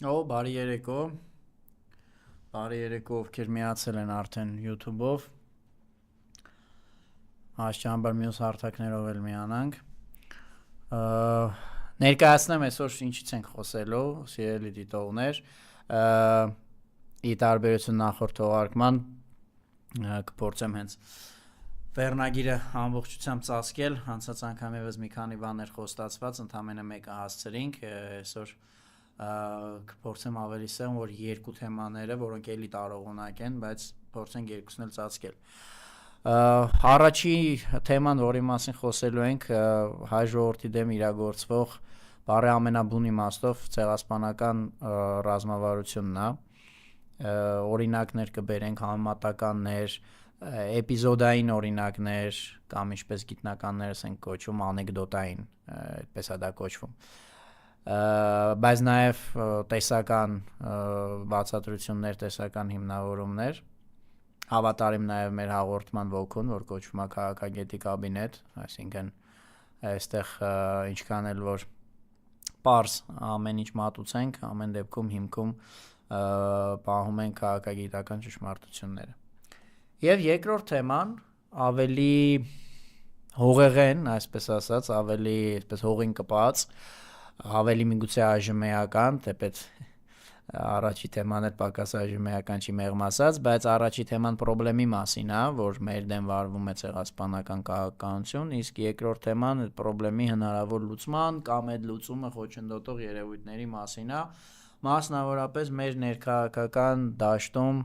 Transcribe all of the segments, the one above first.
Բարի երեկո, ովքեր միացել են արդեն YouTube-ով, հասչանաբար մյուս հարթակներով էլ միանանք, ներկայացնեմ այսօր ինչից ենք խոսելու, սիրելի դիտողներ, ի տարբերություն նախորդ թողարկման կփորձեմ հենց վերնագիրը ամբողջությամբ ծածկել, անցած անգամ ևս մի քանի բաներ խոստացված, ընդամենը մեկը հասցրինք, այսօր կփորձեմ ավելի սեղմ, որ երկու թեմաները, որոնք էլի տարողունակ են, բայց փորձենք երկուսն էլ ծածկել։ Առաջի թեման, որի մասին խոսելու ենք, հայ ժողովրդի դեմ իրագործվող բառի ամենաբուն իմաստով ցեղասպանական ռազմավարությունն է, օրինակներ կբերենք, համեմատականներ, էպիզոդային օրինակներ կամ ինչպես գիտնականներս են կոչում, անեկդոտային, այդպես է դա կոչվում։ Բայց նաև տեսական բացատրություններ, տեսական հիմնավորումներ, հավատարիմ նաև մեր հաղորդման ոգուն, որ կոչվում է քաղաքագետի կաբինետ, այսինքն այստեղ ինչքան էլ որ պարզ ամեն ինչ մատուցենք, ամեն դեպքում հիմքում պահում ենք քաղաքագիտական ճշմարտությունները։ Եվ երկրորդ թեման ավելի հողեղեն, այսպես ասած, ավելի այսպես հողին կպած, ավելի միգուցե այժմեական, թեպետ առաջի թեման էլ պակաս այժմեական չի մեղմ ասած, բայց առաջի թեման պրոբլեմի մասին է, որ մեր դեմ վարվում է ցեղասպանական քաղաքականություն, իսկ երկրորդ թեման այդ պրոբլեմի հնարավոր լուծման կամ այդ լուծումը խոչընդոտող երևույթների մասին է, մասնավորապես մեր ներքաղաքական դաշտում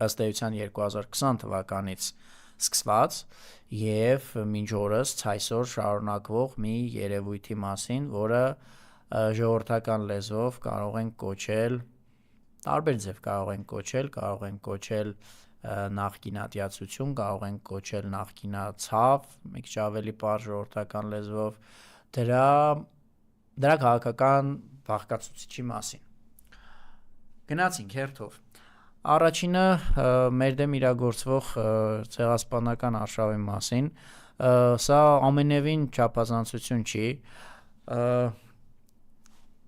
ըստ էության 2020 թվականից սկսված եւ մինչ օրս այսօր շարունակվող մի երևույթի մասին, որը ժողովրդական լեզվով կարող ենք կոչել, տարբեր ձև կարող ենք կոչել նախկինատյացություն, կարող ենք կոչել նախկինացավ, մի քիչ ավելի պարզ ժողովրդական լեզվով, դրա քաղաքական բաղկացուցիչի մասին։ Գնացինք հերթով։ Առաջինը մեր դեմ իրագործվող ցեղասպանական արշավի մասին, սա ամենևին չափազանցություն չի,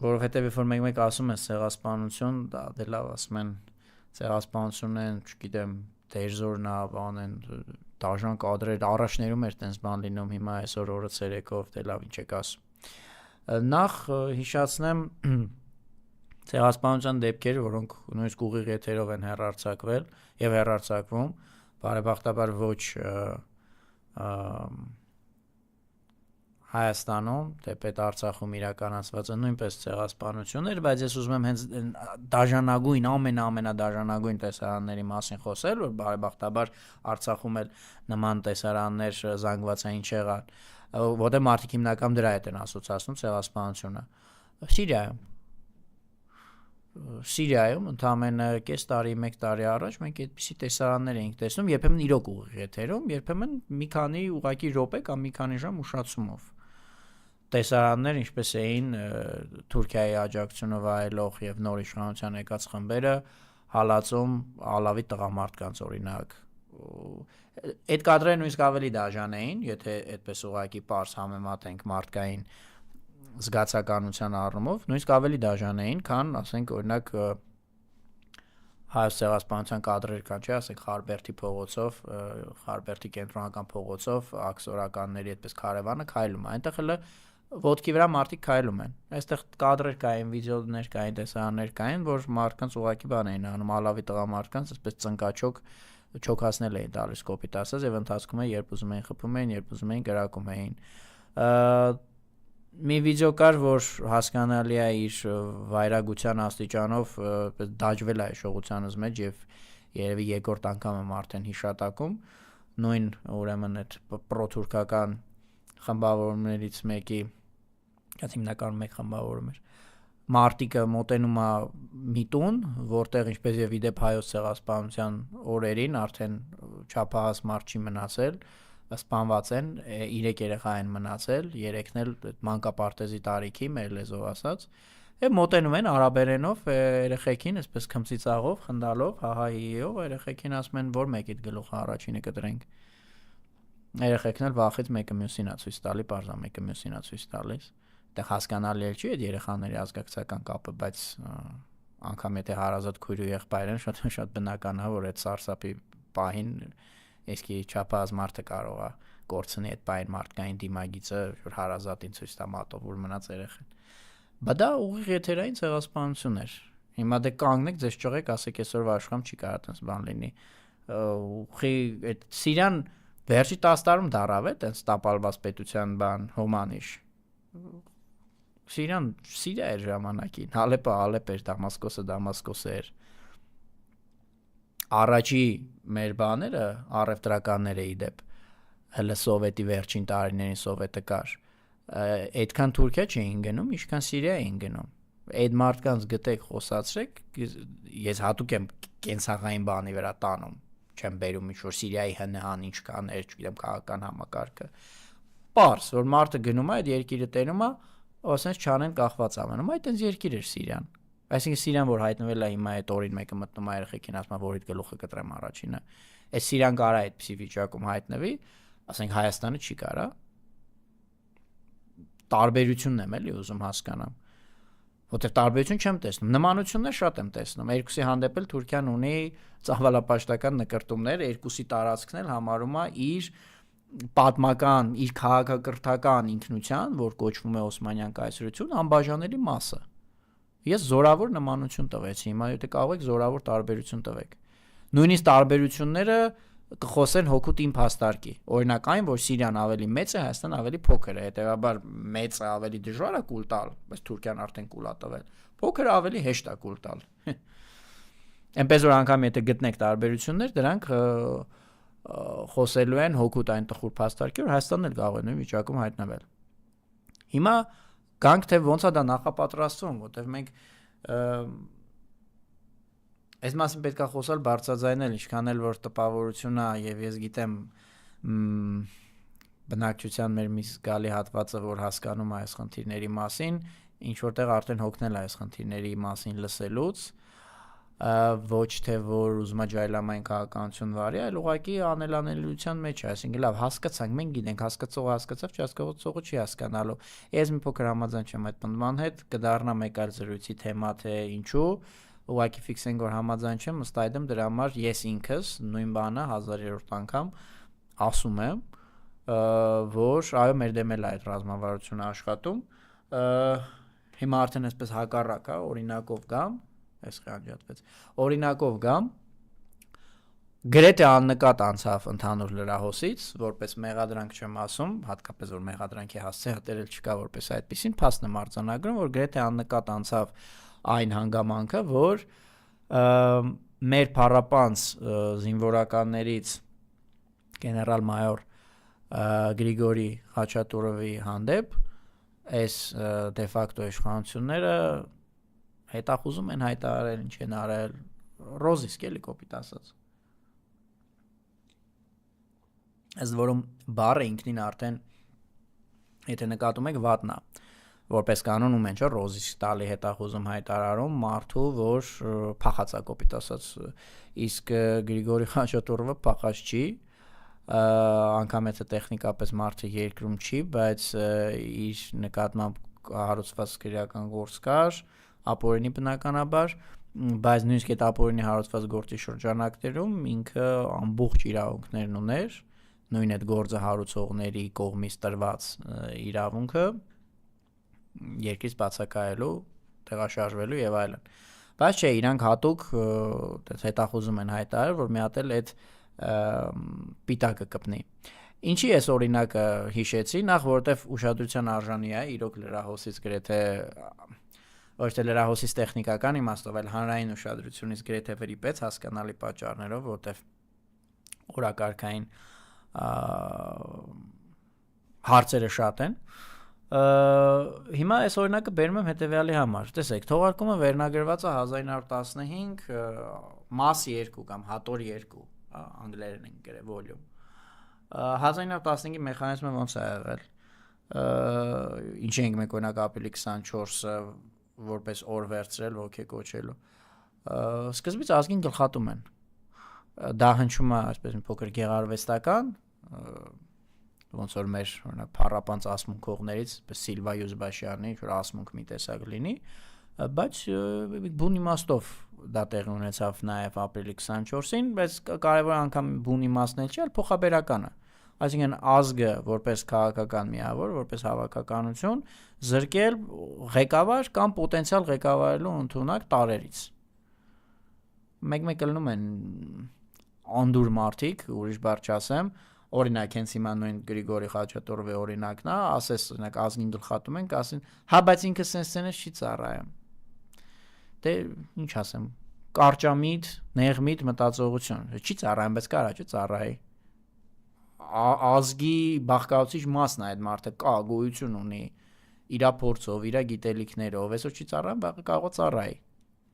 որովհետև երբ որ մեկ ասում են ցեղասպանություն, դա դե լավ ասում են ցեղասպանություն են, չգիտեմ, դերձորն է, բան են, դաժան կադրեր, առաջներում էր տենց բան լինում, հիմա այսօր օրը ցերեկով, դե լավ ինչ եք ասում։ Նախ հիշացնեմ ցեղասպանության դեպքեր, որոնք նույնիսկ ուղիղ եթերով են հեռարձակվել եւ հեռարձակվում, բարեբախտաբար ոչ Հայաստանում, թեպետ Արցախում իրականացված է նույնպես ցեղասպանություն էր, բայց ես ուզում եմ հենց դաժանագույն, ամենադաժանագույն տեսարանների մասին խոսել, որ բարեբախտաբար Արցախում էլ նման տեսարաններ զանգվածային չեղան, որտեղ մարդիկ հիմնականում դրա հետ են ասոցացնում ցեղասպանությունը։ Սիրիայում ընդամենը կես տարի, մեկ տարի առաջ մենք այդպիսի տեսարաններ էինք տեսնում, երբեմն իրոք ուղիղ եթերում, երբեմն մի քանի ուղղակի րոպե կամ մի քանի ժամ ուշացումով։ Տեսարաններ ինչպես էին Թուրքիայի աջակցությունը վայելող եւ նոր իշխանության եկած խմբերը հալածում ալավի տղամարդկանց օրինակ։ Այդ կադրերը նույնիսկ ավելի դաժան էին, եթե այդպես ուղղակի պարզ համեմատենք մարդկային զգացականության առումով, նույնիսկ ավելի դաժան էին, քան, ասենք, օրինակ հայոց ցեղասպանության կադրեր կան, չէ՞, ասենք Խարբերդի փողոցով, Խարբերդի կենտրոնական փողոցով աքսորականների այդպես քարևանը քայլում է, այնտեղ էլ ոտքի վրա մարդիկ քայլում են։ Այստեղ կադրեր կային, վիդեոներ կային, տեսարաններ կային, որ մարդկանց ուղղակի բան էին անում, ալավի տղամարդկանց այսպես ծնկաչոք չոքացնել էին տալիս կոպիտ ասած եւ ընթացքում է երբ ուզում էին խփում էին, երբ ուզում էին կրակում էին։ Մի վիդեո կար, որ հասկանալի է իր վայրագության աստիճանով դաջվել է հիշողությանս մեջ եւ երևի երկրորդ անգամ եմ արդեն հիշատակում նույն ուրեմն այդ պրոթուրքական խմբավորումներից մեկի, հիմնականում մեկ խմբավորում էր, մարտիկը մոտենում է մի տուն, որտեղ ինչպես եւ իդեպ հայոց ցեղասպանության օրերին արդեն չափահաս մարդ չի մնացել, սպանված են, 3 երեխա են մնացել, 3-ն էլ մանկապարտեզի տարիքի, մեր լեզվով ասած, եւ մոտենում են արաբերենով երեխեքին, այսպես քմծի ծաղով, խնդալով, հահահիով, երեխեքին ասում են, որ մեկիդ գլուխը առաջինը կտրենք։ Երեխեքն էլ վախից մեկը մյուսին է ցույց տալի, բարձա մեկը մյուսին է ցույց տալիս։ Դե հասկանալի չի այդ երեխաների ազգակցական կապը, բայց անգամ եթե հարազատ քույր ու եղբայր են, շատ բնական է, որ այդ սարսափի պահին իսկի չափահաս մարդը կարող է կորցնի այդ պահին մարդկային դիմագիծը, որ հարազատին ցույց տա մատով, որ մնաց երեխան։ Բայց դա ուղիղ եթերային ցեղասպանություն էր։ Հիմա դե կանգնեք, ձեզ ճողեք, ասեք այսօրվա աշխարհում չի կարող այդպես բան լինի։ Ուղի այդ Սիրիան վերջի 10 տարում դարավ է այդպես տապալված պետության բան հոմանիշ։ Սիրիան Սիրիա էր ժամանակին, Հալեպը Հալեպ էր, Դամասկոսը էր։ Առաջի մեր բաները առևտրականները իդեպ հələ սովետի վերջին տարիներին սովետը կար։ Այդքան Թուրքիա չէին գնում, ինչքան Սիրիա էին գնում։ Այդ մարդկանց գտեք, խոսացրեք, ես հատուկ եմ կենցաղային բանի վրա տանում, չեմ բերում ինչ-որ Սիրիայի հնհան ինչ կաներ, չգիտեմ, քաղաքական համակարգը։ Պարզ, որ մարդը գնում է, այդ երկիրը տենում է, ասենց չանեն կախված ամենում, այդ այնց երկիր էր Սիրիան։ Այսինքն Սիրիան, որ հայտնվել է հիմա այդ օրին մեկը մտնում է երեխեքին, ասում է, որ իդ գլուխը կտրեմ առաջինը։ Այս Սիրիան կարա այդպիսի վիճակում հայտնվի, ասենք Հայաստանը չի կարա։ Տարբերությունն եմ էլի ուզում հասկանամ։ Որտեղ տարբերություն չեմ տեսնում, նմանություններ շատ եմ տեսնում։ Երկուսի հանդեպ էլ Թուրքիան ունի ծավալապաշտական նկրտումներ, երկուսի տարածքն էլ համարում է իր պատմական, իր քաղաքակրթական ինքնության, որ կոչվում է Օսմանյան կայսրություն, անբաժանելի մասը։ Ես զորավոր նմանություն տվեցի, հիմա եթե կարող եք զորավոր տարբերություն տվեք։ Նույնիսկ տարբերությունները կխոսեն հոգուտ իմ փաստարկի։ Օրինակ այն, որ Սիրիան ավելի մեծ է, Հայաստանը ավելի փոքր է, հետեւաբար մեծը ավելի դժվար է կուլ տալ, բայց Թուրքիան արդեն կուլ է տվել։ Փոքրը ավելի հեշտ է կուլ տալ։ Այնպես որ անգամ եթե գտնեք տարբերություններ, դրանք խոսելու են հոգուտ այն տխուր փաստարկի, որ Հայաստանն էլ կարող է նույն վիճակում հայտնվել։ Հիմա գանք թե ոնց է դա նախապատրաստվում, որտեղ մենք այս մասին պետք է խոսալ բարձրաձայնել, ինչքան էլ որ տպավորություն է եւ ես գիտեմ բնակչության մեր մի զգալի հատվածը, որ հասկանում է այս խնդիրների մասին, ինչ որտեղ արդեն հոգնել է այս խնդիրների մասին լսելուց, ոչ թե որ ուզում է ջայլամային քաղաքականություն վարի, այլ ուղղակի անելանելիության մեջ է, այսինքն լավ հասկացանք, մենք գիտենք, հասկացողը հասկացավ, չհասկացողը չի հասկանալու։ Ես մի փոքր համաձայն չեմ այդ պնդման հետ, կդառնա մեկ այլ զրույցի թեմա, թե ինչու, ուղղակի ֆիքսենք, որ համաձայն չեմ, ըստ այդմ դրա համար ես ինքս նույն բանը 1000-րդ անգամ ասում եմ, որ այո, մեր դեմ էլ է այդ ռազմավարությունը աշխատում։ Հիմա արդեն այսպես հակառակ է, օրինակով գամ, այս խանջատվեց։ Օրինակով գամ, գրեթե աննկատ անցավ ընդհանուր լրահոսից, որպես մեղադրանք չեմ ասում, հատկապես որ մեղադրանքի հասցեատերել չկա որպես այդպեսին, փաստն եմ արձանագրում, որ գրեթե աննկատ անցավ այն հանգամանքը, որ մեր փառապանց զինվորականներից գեներալ-մայոր Գրիգորի Խաչատուրովի հանդեպ այս դե ֆակտո իշխանությունները հետախուզում են հայտարարել, ինչ են արել, ռոզիսկ էլի կոպիտ ասած։ Այս որում բառը ինքնին արդեն, եթե նկատում եք, վատնա, որպես կանոն ում են չէ ռոզիսկ տալի հետախուզում հայտարարում մարդու, որ փախած է կոպիտ ասած, իսկ Գրիգորի Խաչատուրովը փախած չի, անգամ եթե տեխնիկապես մարդը երկրում չի, բայց իր նկատմամբ հարուցված քրեական գործ կար, ապօրինի բնականաբար, բայց նույնիսկ այդ ապօրինի հարուցված գործի շրջանակներում ինքը ամբողջ իրավունքներն ուներ, նույն այդ գործը հարուցողների կողմից տրված իրավունքը երկրից բացակայելու, տեղաշարժվելու եւ այլն։ Բայց չէ, իրանք հատուկ հետախուզում են հայտարարել, որ մի հատ էլ այդ պիտակը կպնի։ Ինչի ես օրինակը հիշեցի, նախ որովհետեւ ուշադրության արժանի է, իրոք լրահոսից գրեթե ոչ թե լրահոսից տեխնիկական իմաստով, այլ հանրային ուշադրությունից գրեթե վրիպեց հասկանալի պատճառներով, որովհետեւ օրակարգային հարցերը շատ են։ Հիմա այս օրինակը բերում եմ հետևյալի համար։ Տեսեք, թողարկումը վերնագրված է 1915 մաս 2 կամ հատոր 2, անգլերեն են գրել volume։ 1915-ի մեխանիզմը ոնց է եղել։ Ինչ ենք մենք օրինակ ապրիլի 24-ը որպես օր վերցրել ոգեկոչելու։ Սկզբից ազգին գլխատում են։ Դա հնչում է այսպես մի փոքր գեղարվեստական, ոնց որ մեր օրինակ փառապանց ասմունքողներից Սիլվա Յուզբաշյանի ինչ որ ասմունք մի տեսակ լինի, բայց բուն իմաստով դա տեղի ունեցավ նաև ապրիլի 24-ին, բայց կարևոր անգամ բուն իմաստն էլ չի, այլ փոխաբերականը։ Այսինքն ազգը որպես քաղաքական միավոր, որպես հավաքականություն զրկել ղեկավար կամ պոտենցիալ ղեկավարելու ընդունակ տարերից։ Մեկ-մեկ լնում են անդուր մարդիկ, ուրիշ բառ չասեմ, օրինակ հենց հիմա նույն Գրիգորի Խաչատուրովի օրինակն է, ասես օրինակ ազգին գլխատում են, ասին, հա բայց ինքը սենսենես չի ծառայում։ Դե ինչ ասեմ, կարճամիտ, նեղմիտ մտածողություն, չի ծառայում, բայց կարա չէ ծառայի։ Ազգի բաղկացուցիչ մասն է այդ մարդը, կա գոյություն ունի իր փորձով, իր գիտելիքներով, այսօր չի ծառայում, կարող է ծառայի։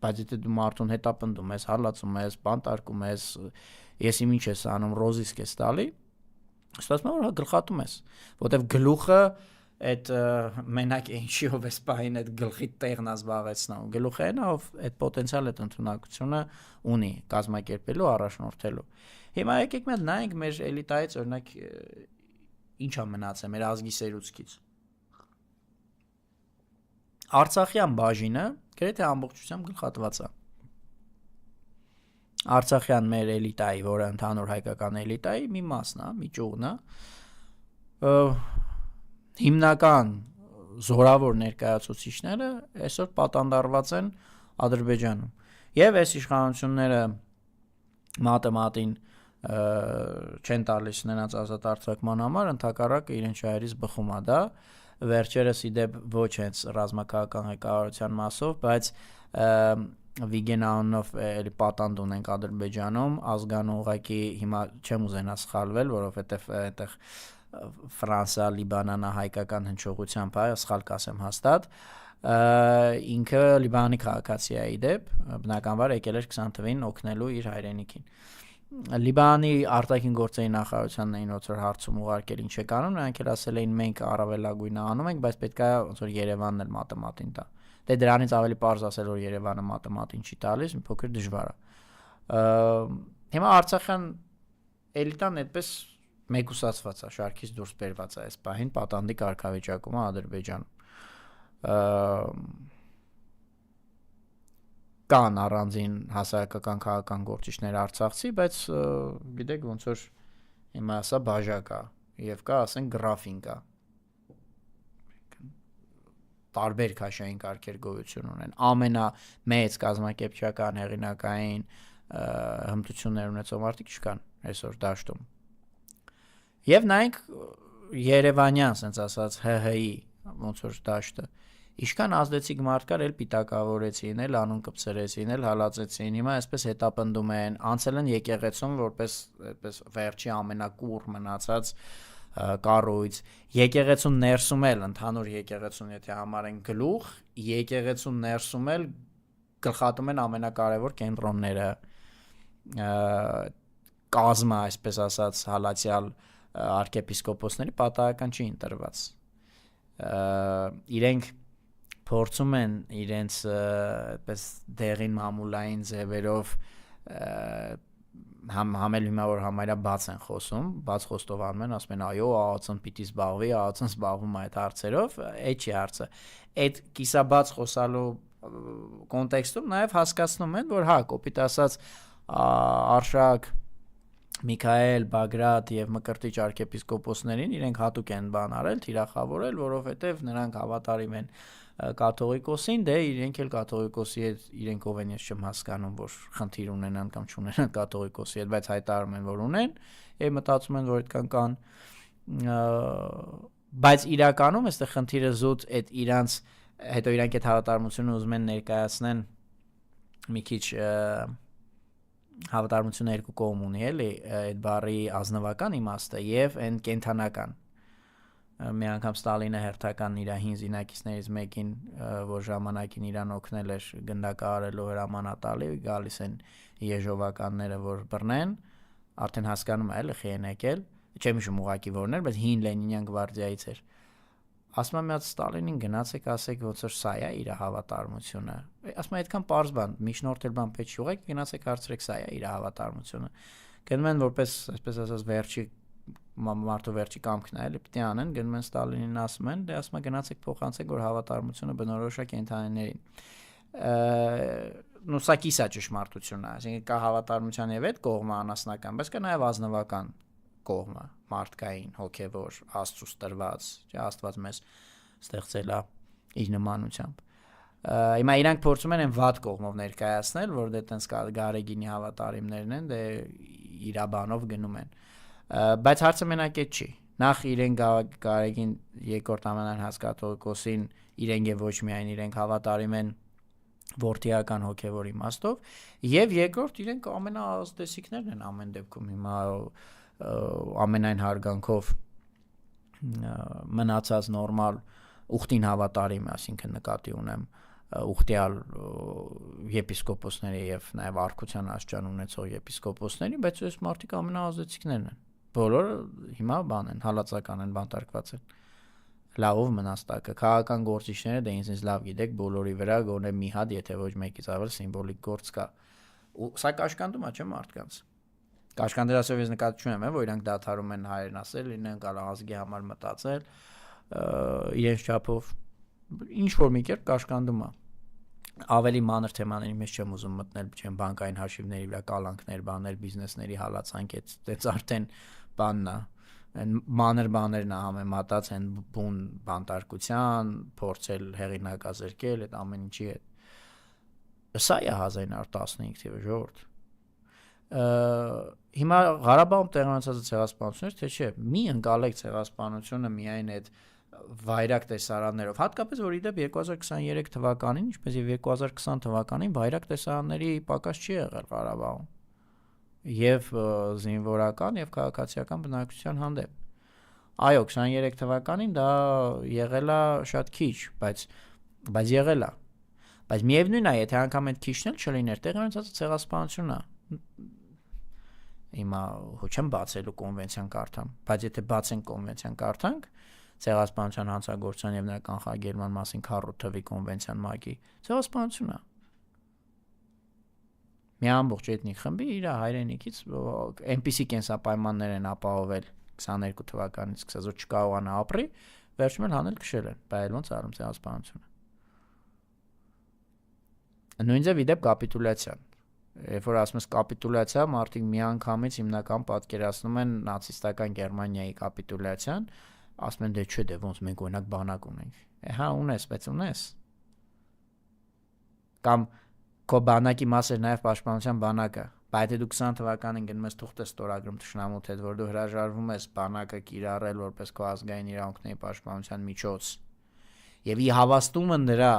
Բայց եթե դու մարդուն հետապնդում ես, հալածում ես, բանտարկում ես, եսի ինչ ես անում, ռոզիսկ ես տալի, ստացվում է որ գլխատում ես, որտեվ գլուխը այդ մենակ ինչիով էս պահին այդ գլխի տեղն է զբաղեցնում, գլուխը այն է, ով այդ պոտենցիալ այդ ընդունակությունը ունի կազմակերպելու, առաջնորդելու։ Հիմա եկեք մենք նայենք մեր էլիտայից օրինակ ինչ է մնացել մեր ազգի սերուցքից։ Արցախյան բաժինը գրեթե ամբողջությամբ գլխատված է։ Արցախյան մեր էլիտայի, որը ընդհանուր հայկական էլիտայի մի մասն է, մի ճյուղն է, հիմնական զորավոր ներկայացուցիչները այսօր պատանդարված են Ադրբեջանում։ Եվ այս իշխանությունները մատին չեն տալիս նրանց ազատ արձակման համար, ընդհակառակը իրենց շահերից բխում է դա, վերջերս իդեպ ոչ հենց ռազմաքաղաքական ղեկավարության մասով, բայց Վիգեն անունով էլի պատանդ ունենք Ադրբեջանում, ազգանու ուղղակի հիմա չեմ ուզենա սխալվել, որովհետև այդտեղ Ֆրանսիա, Լիբանանա հայկական հնչողությամբ է, սխալ կասեմ հաստատ, ինքը Լիբանանի քաղաքացի է իդեպ, բնականաբար եկել էր 20 թվականին օգնելու իր հայրենիքին։ Լիբանանի արտաքին գործերի նախարարությանն էին ոնց որ հարցում ուղարկել ինչ է կանում, նրանք էլ ասել էին մենք առավելագույնը անում ենք, բայց պետք է ոնց որ Երևանն էլ մատեմատին տա։ Դե դրանից ավելի պարզ ասել որ Երևանը մատեմատին չի տալիս, մի փոքր դժվար է։ Հիմա Արցախյան էլիտան այդպես մեկուսացված է, շարքից դուրս բերված է այս պահին պատանդի կարգավիճակում է Ադրբեջանում։ Կան առանձին հասարակական քաղաքական գործիչներ արցախցի, բայց գիտեք ոնց որ հիմա ասա բաժակ է եւ կա ասենք գրաֆին կա։ Տարբեր քաշային կարգեր գոյություն ունեն։ Ամենամեծ կազմակերպչական հեղինակային հմտություններ ունեցող մարդիկ չկան այսօր դաշտում։ Եվ նայենք Երևանյան, ասենց ասած, ՀՀ-ի ոնց որ դաշտը։ Ինչքան ազդեցիկ մարդ կար, էլ պիտակավորեցին, էլ անուն կպցրեցին, էլ հալածեցին։ Հիմա այսպես հետապնդում են, անցել են եկեղեցում որպես այդպես վերջի ամենակուռ մնացած կառույց, եկեղեցուն ներսում էլ ընդհանուր եկեղեցուն եթե համարեն գլուխ, եկեղեցուն ներսում էլ գլխատում են ամենակարևոր կենտրոնները, կազմը, այսպես ասած, հալածյալ arczepiskoposների պատահական չի ընտրված։ Իրենք փորձում են իրենց այդպես դեղին մամուլային ձևերով համել հիմա որ համարյա բաց են խոսում, բաց խոստովանում են, ասում են այո, ԱԱՑ-ն պիտի զբաղվի, ԱԱՑ-ն զբաղվում է այդ հարցերով, այդ չի հարցը։ Այդ կիսաբաց խոսալու կոնտեքստում նաև հասկացնում են, որ հա, կոպիտ ասած Արշակ, Միքայել, Բագրատ եւ Մկրտիչ arczepiskoposներին իրենք հատուկ են բան արել, թիրախավորել, որովհետեւ նրանք հավատարիմ են կաթողիկոսին, դե իրենք էլ կաթողիկոսի հետ իրենք ով են ես չեմ հասկանում, որ խնդիր ունենան կամ չունենան կաթողիկոսի հետ, բայց հայտարարում են, որ ունեն եւ մտածում են, որ այդքան կան, բայց իրականում այստեղ խնդիրը զուտ այդ իրանց հետո իրանք այդ հավատարմությունը ուզում են ներկայացնեն մի քիչ հավատարմությունը երկու կողմ ունի, էլի, այդ բառի ազնվական իմաստը եւ այն կենթանական։ Մի անգամ Ստալինը հերթական իր հին զինակիցներից մեկին, որ ժամանակին իրան օգնել էր գնդակահարելու հրամանատալի, գալիս են եժովականները, որ բռնեն, արդեն հասկանում է, էլի, խի են եկել, չեմ հիշում ուղղակի որն էր, բայց հին Լենինյան գվարդիայից էր։ Ասում եմ միած Ստալինին գնացեք ասեք ոնց որ սա է իր հավատարմությունը։ Ասում եմ այդքան պարզ բան, միջնորդել բան պետք չի ուղղակի գնացեք հարցրեք սա է իր հավատարմությունը։ Գնում են որպես այսպես ասած վերջի մարդու վերջի կամքն է, էլի պետք է անեն, գնում են Ստալինին ասում են, դե ասում է գնացեք փոխանցեք, որ հավատարմությունը բնորոշ է կենդանիներին։ Նու սա կիսա ճշմարտությունն է, այսինքն կա հավատարմության եւ այդ կողմը անասնական, բայց կա նաեւ ազնվական կողմը, մարդկային, հոգեվոր, Աստծուց տրված, չէ, Աստված մեզ ստեղծել է իր նմանությամբ։ Հիմա իրանք փորձում են վատ կողմով ներկայացնել, որ դե տենց Գարեգինի հավատարիմներն են, դե իրա բանով գնում են։ Բայց հարցը մենակ այդ չի։ Նախ իրեն Գարեգին երկրորդ ամենայն հսկատողիկոսին իրենք եւ ոչ միայն իրենք հավատարիմ են որդիական հոգեվոր իմաստով, եւ երկրորդ իրենք ամենաազդեցիկներն են ամեն դեպքում հիմա ամենայն հարգանքով մնացած նորմալ ուխտին հավատարիմ, այսինքն նկատի ունեմ ուխտյալ եպիսկոպոսների եւ նաեւ արքության աշճան ունեցող եպիսկոպոսների, բայց այս մարդիկ ամենաազդեցիկներն են։ Բոլորը հիմա բան են, հալածական են, բանտարկված են։ Լավով մնաստակը, քաղաքական գործիչները դե ինձ լավ գիտեք, բոլորի վրա գոնե մի հատ, եթե ոչ մեկից ավել սիմվոլիկ գործ կա։ Սա կաշկանդում է, չէ՞ մարդկանց։ Կաշկանդելասով ես նկատի չունեմ, որ իրանք դադարում են հայերեն ասել, իրենք կալ ազգի համար մտածել, իրենց չափով ինչ որ մի կերպ կաշկանդում է։ Ավելի մանր թեմաների մեջ չեմ ուզում մտնել, չեմ բանկային հաշիվների վրա կալանքներ, բաներ, բիզնեսների հալածանք, այդպես արդեն բանն է, այն մանր բաներն է համեմատած են բուն բանտարկության, փորձել հեղինակազրկել այդ ամեն ինչի հետ։ Սա է 1915 թիվը ժողովուրդ։ Հիմա Ղարաբաղում տեղանացած ցեղասպանություններ, թե չէ, մի ընկալեք ցեղասպանությունը միայն այդ վայրակ տեսարաններով, հատկապես որ իդեպ 2023 թվականին, ինչպես եւ 2020 թվականին վայրակ տեսարանների պակաս չի եղել Ղարաբաղում։ Եվ զինվորական եւ քաղաքացիական բնակչության հանդեպ։ Այո, 23 թվականին դա եղել է շատ քիչ, բայց եղել է։ Բայց միևնույն է, եթե անգամ այդ քիչն էլ չլիներ, տեղի ունեցած ցեղասպանությունն է։ Հիմա հոչեմ բացելու կոնվենցիան կարդամ, բայց եթե բացեն կոնվենցիան կարդանք, ցեղասպանության հանցագործության եւ նրա կանխարգելման մասին 4 թվի կոնվենցիան ՄԱԿ-ի, ցեղասպանություն է։ Մի ամբողջ էթնիկ խմբի իր հայրենիքից այնպիսի կենսապայմաններ են ապահովել 22 թվականից սկսած, որ չկարողանա ապրի, վերջում էլ հանել քշել են, բայց ոնց արում ցեղասպանությունը։ Նույն ձև իդեպ կապիտուլյացիան։ Երբ որ ասում ես կապիտուլյացիա, մարդիկ միանգամից հիմնական պատկերացնում են նացիստական Գերմանիայի կապիտուլյացիան, ասում են դե չէ, դե ոնց մենք օրինակ բանակ ունենք։ Հա, ունես, բայց ունես։ Կամ քո բանակի մաս էր նաև պաշտպանության բանակը, բայց եթե դու 20 թվականին գնում ես թուղթ ստորագրում թշնամուդ հետ, որ դու հրաժարվում ես բանակը կիրառել որպես քո ազգային իրավունքների պաշտպանության միջոց, եւ ի հավաստումը նրա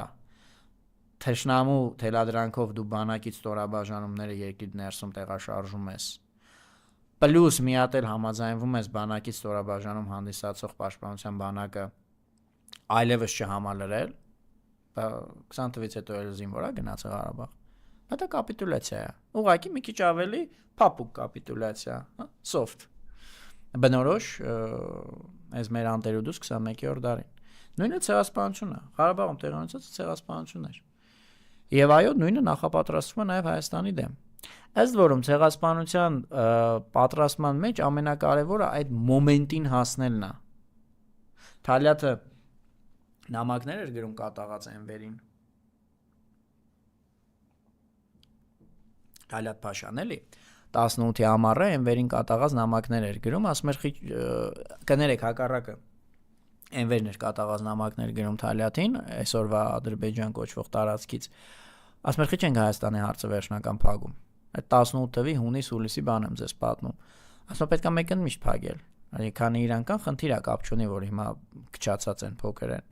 թշնամու թելադրանքով դու բանակից ստորաբաժանումները երկրի ներսում տեղաշարժում ես, պլյուս մի հատ էլ համաձայնվում ես բանակից ստորաբաժանում հանդիսացող պաշտպանության բանակը այլևս չհամալրել, 20 թվից հետո էլ զինվորա գնաց Ղարաբաղ։ Դա կապիտուլյացիա է։ Ուղղակի մի քիչ ավելի փափուկ կապիտուլյացիա, soft։ Բնորոշ այս մեր անտերուդուս 21-րդ դարին։ Նույնը ցեղասպանությունն է։ Ղարաբաղում տեղի ունեցած ցեղասպանություններ։ Եվ այո, նույնը նախապատրաստվում է նաև Հայաստանի դեմ։ Ըստ որում ցեղասպանության պատրաստման մեջ ամենակարևորը այդ մոմենտին հասնելն է։ Թալյատը նամակներ էր գրում կատաղած Էնվերին։ Թալյատ Փաշան էլի 18-ի ամառը Էնվերին կատաղած նամակներ էր գրում, ասում էր կներեք հակառակը Էնվերն էր կատաղած նամակներ գրում Թալյատին, այսօրվա Ադրբեջան կոչվող տարածքից, ասում էր չենք Հայաստանի հարցը վերջնական փակում։ Այդ 18 թվի հունիս-հուլիսի բան եմ ձեզ պատմում։ Ասում պետք է մեկն միշտ փակել։ Քանի իրանական խնդիր է կապ չունի, որ հիմա քչացած են փոքր են։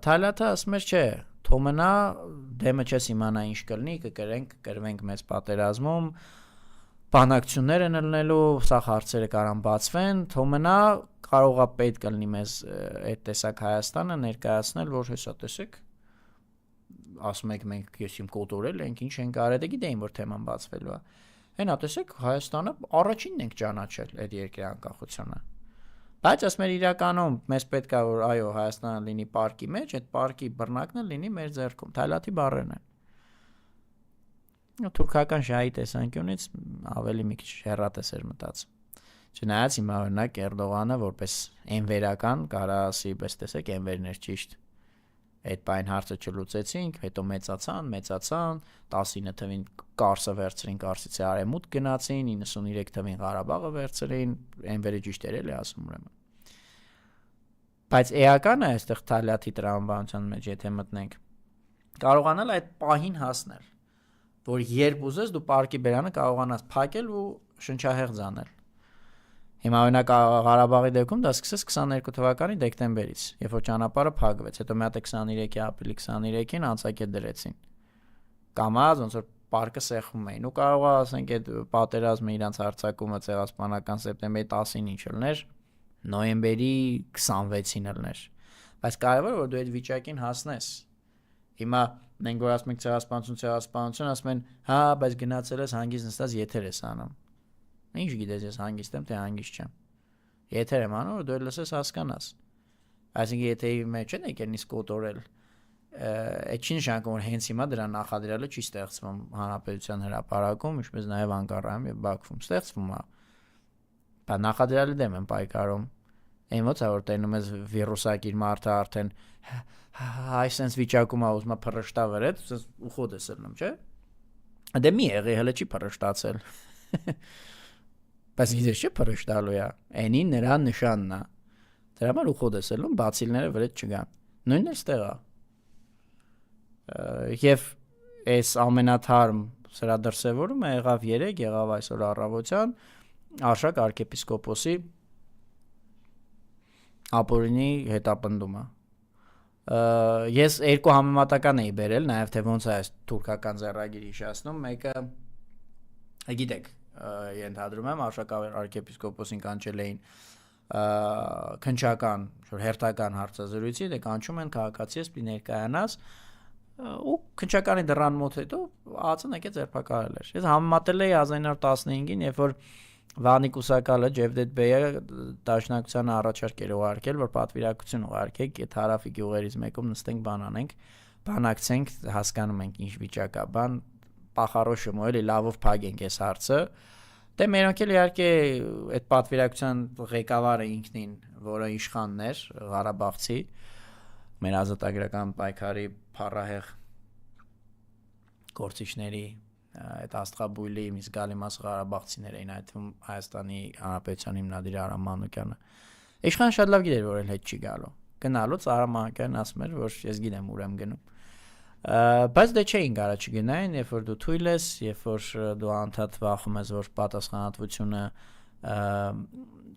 Թալյատը ասում էր չէ, թոմնա դեմը չես իմանա ինչ կլինի, կկրվենք մեծ պատերազմում, բանակցություններ են ելնելու, սա հարցերը կարան բացվեն, թոմնա կարողա պետք կլինի մեզ այդ տեսակ Հայաստանը ներկայացնել, որ հեսա տեսեք, ասում եք մենք ես իմ կոտորել ենք, ինչ ենք արել, դե գիտեին որ թեման բացվելու է։ Հենա տեսեք Հայաստանը առաջինն ենք ճանաչել այդ երկրի անկախությունը։ Բայց ասում էր իրականում մեզ պետք է որ այո Հայաստանը լինի պարկի մեջ, այդ պարկի բռնակն էլ լինի մեր ձեռքում։ Թալյատի բառերն են։ Թուրքական շահի տեսանկյունից ավելի մի քիչ հեռատես էր մտածում։ Չնայած հիմա օրինակ Էրդողանը որպես էնվերական կարա ասի, պես տեսեք, էնվերներ ճիշտ։ Այդ բան հարցը չլուծեցինք, հետո մեծացան, 19 թվին Կարսը վերցրին, Կարսից արևմուտք գնացին, 93 թվին Ղարաբաղը վերցրին, էնվերը ճիշտ էր էլի ասում ուրեմն։ Բայց էականը այստեղ Թալյաթի տրամաբանության մեջ եթե մտնենք, կարողանալ այդ պահին հասնել, որ երբ ուզես դու պարկի բերանը կարողանաս փակել ու շնչահեղձ անել։ Հիմա օրինակ Ղարաբաղի դեպքում դա սկսեց 22 թվականի դեկտեմբերից, երբ որ ճանապարհը փակվեց, հետո մի հատ 23-ի ապրիլի 23-ին անցակետ դրեցին։ Կամաց ոնց որ պարկը սեղմում էին ու կարող է ասենք այդ պատերազմը իրանց հարձակումը ցեղասպանական սեպտեմբերի 10-ին ինչ լներ, նոյեմբերի 26-ին լներ։ Բայց կարևորը որ դու այդ վիճակին հասնես։ Հիմա մենք որ ասում ենք ցեղասպանություն, ասում են, հա, բայց գնացել ես հանգիստ նստած եթեր ես անում։ Ինչ գիտես ես հանգիստ եմ, թե հանգիստ չեմ։ Եթեր եմ անում, որ դու լսես հասկանաս։ Այսինքն եթե մեջ են եկել նիսկ կոտորել, այդ չի նշանակում որ հենց հիմա դրա նախադրյալը չի ստեղծվում հանրապետության հրապարակում, ինչպես նաև Անկարայում եւ Բաքվում ստեղծվում է։ Բա նախադրյալի դեմ են պայքարում։ Այն ո՞նց է որ տենում ես վիրուսակիր մարդը արդեն այսպես վիճակում է ուզում փռշտա վրետ, ու խոդ ես լնում, չէ՞։ Դե մի եղի հələ չի փռշտացել։ Բայց գիտես չէ փռշտալու է, այնին նրա նշանն է։ Դրա համար ուխոդ ես ելնում, բացիլները վրետ չգան։ Նույնն էլ ստեղ է։ Եվ այս ամենաթարմ սրա դրսևորումը եղավ 3, եղավ այսօր առավոտյան Արշակ arczepiskopos-ի ապօրինի հետապնդումը։ Ես երկու համեմատական էի բերել, նաև թե ոնց է այս թուրքական ձեռագիրը հիշեցնում, մեկը գիտեք ենթադրում եմ Արշակ arczepiskopos-ին կանչել էին քնչական, հերթական հարցազրույցի, դե կանչում են քաղաքացի ես պիտի ներկայանաս ու քնչականի դռան մոտ հետո ԱԱՑ-ն եկել ձերբակալել էր։ Ես համեմատել էի 1915-ին, երբ որ Վանի կուսակալը Ջևդետ Բեյը Դաշնակցությանը առաջարկ էր ուղարկել, որ պատվիրակություն ուղարկեք, այդ հարավի գյուղերից մեկում նստենք բան անենք, բանակցենք, հասկանում ենք ինչ վիճակ է, բան պախարոշում էլի լավով փագենք այս հարցը։ Դե մերոնք էլ իհարկե այդ պատվիրակության ղեկավարը ինքնին, որը իշխանն էր, Ղարաբաղցի, մեր ազատագրական պայքարի փառահեղ գործիչների այդ աստղաբույլի մի զգալի մասը Ղարաբաղցիներ էին, այդ թվում Հայաստանի Հանրապետության հիմնադիր Արամ Մանուկյանը։ Իշխանը շատ լավ գիտեր, որ էլ հետ չի գալու։ Գնալուց Արամ Մանուկյանն ասում էր, որ ես գիտեմ ուր եմ գնում։ Բայց դե չէին կարա չգնային, երբ որ դու թույլ ես, երբ որ դու անդադ վախում ես, որ պատասխանատվությունը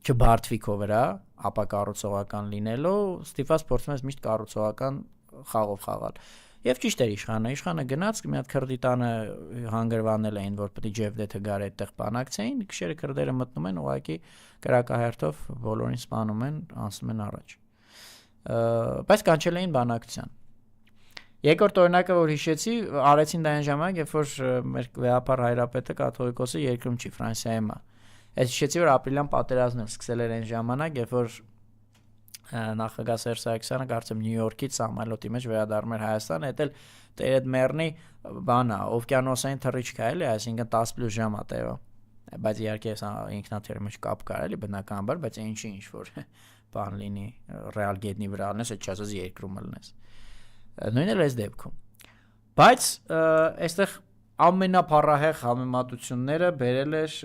չբարդվի քո վրա, ապա կառուցողական լինելով, ստիպված փորձում ես միշտ կառուցողական խաղով խաղալ։ Եվ ճիշտ էր իշխանը գնաց, մի հատ քրդի տանը հանգրվանել էին, որ պետք է Ջևդեթը գար այդտեղ բանակցեին, քշերը քրդերը մտնում են ուղակի կրակահերթով բոլորին սպանում են, անցնում են առաջ։ Բայց կանչել էին բանակցության։ Երկրորդ օրինակը որ հիշեցի, արեցին դա այն ժամանակ, երբ որ մեր վեհապար հայրապետը կաթողիկոսը երկրում չի, Ֆրանսիայում է։ Այս հիշեցի, որ ապրիլյան պատերազմն սկսել էր այն ժամանակ, երբ որ նախագահ Սերժ Սարգսյանը կարծեմ Նյու Յորքից Սամալոտի մեջ վերադառնում էր Հայաստան, այդ էլ Տերեդ Մեռնի բանա, օվկիանոսային թռիչք է, էլի, այսինքն 10+ ժամ է տևա։ Բայց իհարկե ինքնաթիռի մեջ կապ կար, էլի, բնականաբար, բայց ինչ որ բան լինի, ռեալ գետնի վրա լինես, այդ չասած երկրում լինես։ Նույնն էլ այս դեպքում։ Բայց այստեղ ամենափառահեղ համեմատությունները բերել էր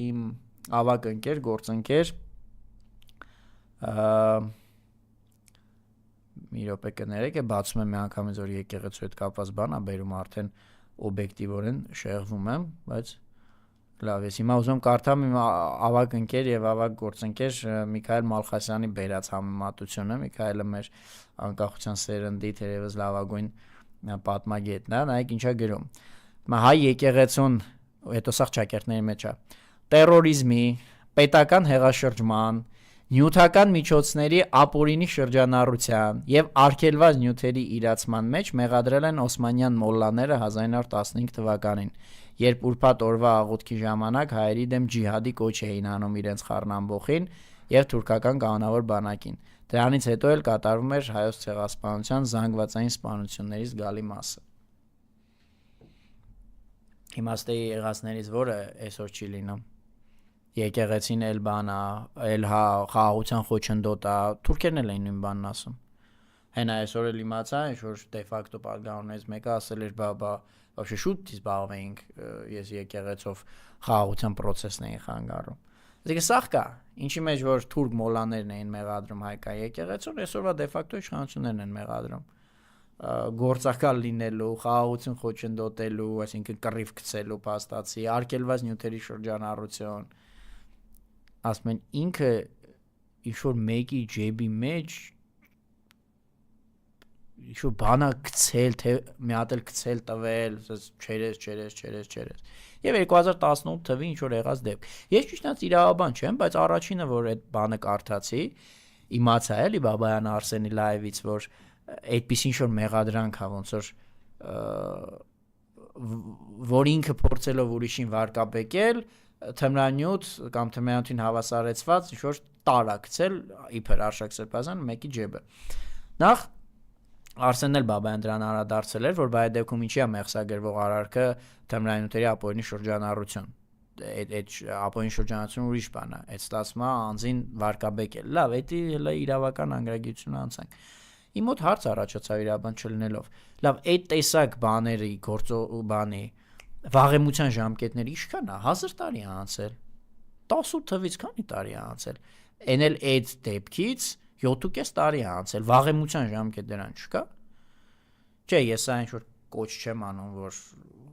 իմ ավագ ընկեր, գործընկեր մի րոպե կներեք, բացում եմ մի անգամից որ եկեղեցու հետ կապված բան, բերում արդեն օբյեկտիվորեն շեղվում եմ, բայց լավ, ես հիմա ուզում կարդամ իմ ավագ ընկեր եւ ավագ գործընկեր Միքայել Մալխասյանի բերած համեմատությունը, Միքայելը մեր անկախության սերնդի թերևս լավագույն պատմագետն է, նայեք ինչա գրում։ Հայ եկեղեցուն, հետո սա ճակերտների մեջ է, տերորիզմի, պետական հեղաշրջման, նյութական միջոցների ապօրինի շրջանառության եւ արգելված նյութերի իրացման մեջ մեղադրել են օսմանյան մոլլաները 1915 թվականին, երբ ուրբաթ օրվա աղոթքի ժամանակ հայերի դեմ ջիհադի կոչ էին անում իրենց խառնամբոխին եւ թուրքական կանոնավոր բանակին։ Դրանից հետո էլ կատարվում էր հայոց ցեղասպանության զանգվածային սպանությունների զգալի մասը։ Իմաստի եղածներից որը այսօր չի լինում։ եկեղեցին էլ բանա, էլ հա խաղաղության խոչընդոտ է, թուրքերն էլ են նույն բանն ասում։ Հենա այսօր էլ իմացա, ինչ որ դե ֆակտո պատգամներից մեկը ասել էր, բա вообще շուտ զբաղվեինք, ես եկեղեցով խաղաղության process-ն էի խանգարում։ Այսինքն սա կա, ինչի մեջ որ թուրք մոլաներն էին մեղադրում հայկական եկեղեցուն, այսօրվա դե ֆակտո իշխանություններն են մեղադրում գործակալ լինելու, խաղաղություն խոչընդոտելու, այսինքն կռիվ գցելու փաստացի, արգելված նյութերի շրջանառություն, ասում են ինքը ինչ-որ մեկի ջեբի մեջ ինչ-որ բանա գցել, թե մի հատ էլ գցել տվել, չերես։ Եվ 2018 թվի ինչ-որ եղած դեպք։ Ես ճիշտ իրավաբան չեմ, բայց առաջինը, որ այդ բանը կարդացի, իմացա էլի Բաբայան Արսենի լայվից, որ այդպես ինչ-որ մեղադրանք հա ոնց որ ինքը փորձելով ուրիշին վարկաբեկել, թմրանյութ կամ թմրանյութին հավասարեցված ինչ-որ տարակցել իբր Արշակ Սրբազան մեկի ջեբը։ Նախ Արսենն էլ Բաբայան դրան անդրադարձել էր, որ այդ դեպքում ինչի է մեղսագրվող արարքը թմրանյութերի ապօրինի շրջանառություն։ Այդ ապօրինի շրջանառությունը ուրիշ բան է, այդ ստացվում է անձին վարկաբեկել։ Լավ, դա հələ իրավական անգրագիտությունը անցանք։ Իմ մոտ հարց առաջացավ իրավաբան չլինելով։ Լավ, այդ տեսակ բաների բանի վաղեմության ժամկետները ինչքան է 1000 տարի է անցել։ 18 թվից քանի տարի է անցել։ Էն էլ այդ դեպքից 7.5 տարի է անցել, վաղեմության ժամկետ դրան չկա։ Չէ, ես այն ինչ որ կոչ չեմ անում, որ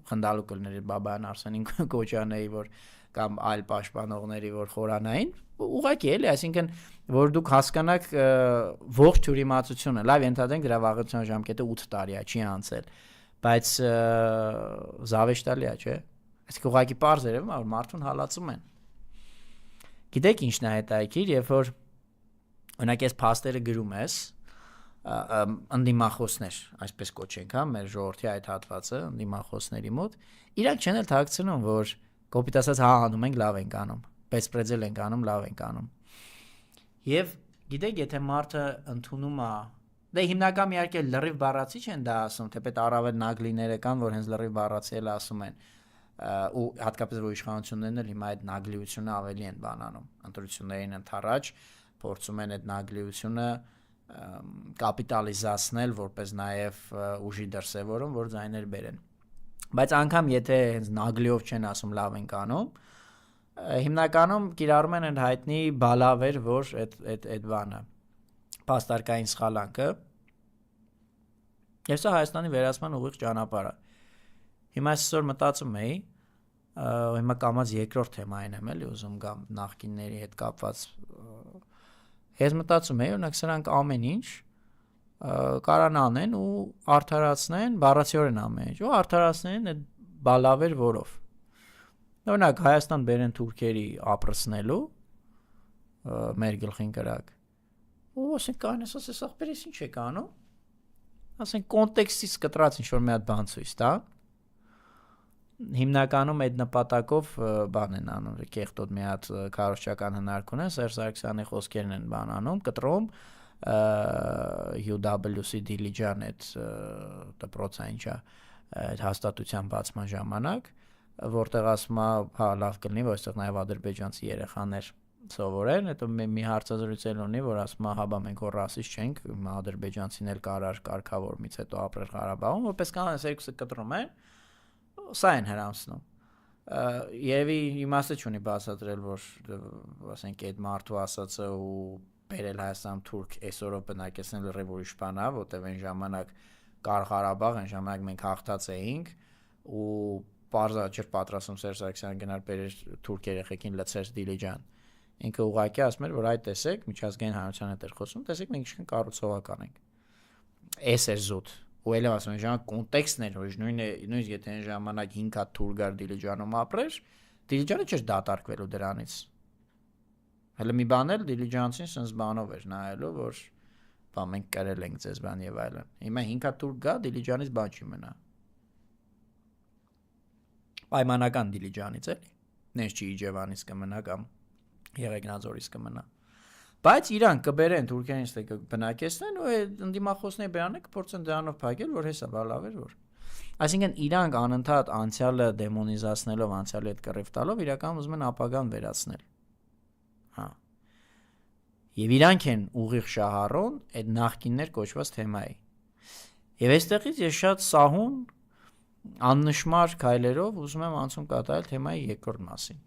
խնդալու կլներ Բաբայան Արսենին կոչանեի, որ կամ այլ պաշտպանողների, որ խորանային, ուղղակի էլի, այսինքն որ դուք հասկանաք ողջ թյուրիմացությունը, լավ ենթադրենք դրա վաղեմության ժամկետը 8 տարի է, չի անցել, բայց զավեշտալի է, չէ։ Այսինքն ուղղակի պարզ երևում է, որ մարդուն հալածում են։ Գիտեք ինչն է հետաքրքիր, երբ որ օրինակ ես փաստերը գրում ես, ընդդիմախոսներ, այսպես կոչենք, հա, մեր ժողովրդի այդ հատվածը ընդդիմախոսների մոտ, իրանք չեն էլ թաքցնում, որ կոպիտ ասած հա անում ենք, լավ ենք անում, բեսպրեդել ենք անում, լավ ենք անում։ Եվ գիտեք, եթե մարդը ընդունում է, դե հիմնական իհարկե լրիվ բառացի չեն դա ասում, թեպետ առավել նագլիները կան, որ հենց լրիվ բառացի էլ ասում են, ու հատկապես որ իշխանություններն էլ հիմա այդ նագլիությունը ավելի են բանանում, ընտրություններին ընդառաջ փորձում են այդ նագլիությունը կապիտալիզացնել, որպես նաև ուժի դրսևորում, որ ձայներ բերեն։ Բայց անգամ եթե հենց նագլիով չեն ասում լավ ենք անում, հիմնականում կիրառում են այդ հայտնի բալավեր, որ այդ բանը փաստարկային սխալանքը, եւ սա Հայաստանի վերացման ուղիղ ճանապարհ է։ Հիմա այսօր մտածում էի, հիմա կամած երկրորդ թեմային եմ էլի ուզում գամ նախկինների հետ կապված։ Ես մտածում էի, օրինակ սրանք ամեն ինչ կարան անեն ու արդարացնեն, բառացիորեն ամեն ինչ, ու արդարացնեն այդ բալավեր որով։ Օրինակ Հայաստան բերեն թուրքերի ապրսնելու մեր գլխին կրակ։ Ու ասենք կանես, ասես ախպերես ինչ եք անում։ Ասենք կոնտեքստից կտրած ինչ-որ մի հատ բան ցույց տա։ Հիմնականում այդ նպատակով բան են անում, կեղտոտ մի հատ քարոզչական հնարք ունեն, Սերժ Սարգսյանի խոսքերն են բան անում, կտրում UWC Դիլիջան այդ դպրոցը ինչա այդ հաստատության բացման ժամանակ, որտեղ ասում է, հա լավ կլինի, որ այստեղ նաև ադրբեջանցի երեխաներ սովորեն, հետո մի հարցազրույցել ունի, որ ասում է, հա բա մենք որ ռասիստ չենք, ադրբեջանցին էլ կարար կարգավորումից հետո ապրել Ղարաբաղում, որպես կանոնս երկուսը կտրում են, սա են հրամցնում։ Երևի իմաստը չունի բացատրել, որ ասենք այդ մարդու ասածը ու բերել Հայաստան թուրք այսօրով բնակեցնել լրիվ ուրիշ բան է, որտեղ այն ժամանակ կար Ղարաբաղ, այն ժամանակ մենք հաղթած էինք ու պարզա չէր պատրաստում Սերժ Սարգսյանը գնալ բերեր թուրք երեխեքին լցեր Դիլիջան։ Ինքը ուղղակի ասում էր, որ այդ տեսեք, միջազգային հանրության հետ էր խոսում, տեսեք մենք ինչքան կառուցողական ենք։ Էս էր զուտ։ Ու ելը ասում են, ժամանակ կոնտեքստն էր, որ նույնիսկ եթե այն ժամանակ 5 հատ թուրք գար Դիլիջանում ապրեր, Դիլիջանը չէր դատարկվելու դրանից։ Հələ մի բան էլ Դիլիջանցին sense բանով էր նայելու, որ բա մենք կրել ենք ձեզ բան եւ այլն։ Հիմա 5 հատ թուրք գա Դիլիջանից բան չի մնա։ Պայմանական Դիլիջանից էլի։ Նենց չի Իջևանից կմնա կամ Եղեգնաձորից կմնա։ Բայց իրանք կբերեն թուրքերից թե կբնակեցնեն ու այդ ընդդիմախոսների բանը կփորձեն դրանով փակել, որ հեսա բալավ էր որ։ Այսինքն իրանք անընդհատ անցյալը դեմոնիզացնելով, անցյալի հետ կռիվ տալով իրականում ուզում են ապագան վերացնել։ Հա։ Եվ իրանք են ուղիղ շահառուն այդ նախկիններ կոչված թեմայի։ Եվ այստեղից ես շատ սահուն աննշմար քայլերով ուզում եմ անցում կատարել թեմայի երկրորդ մասին։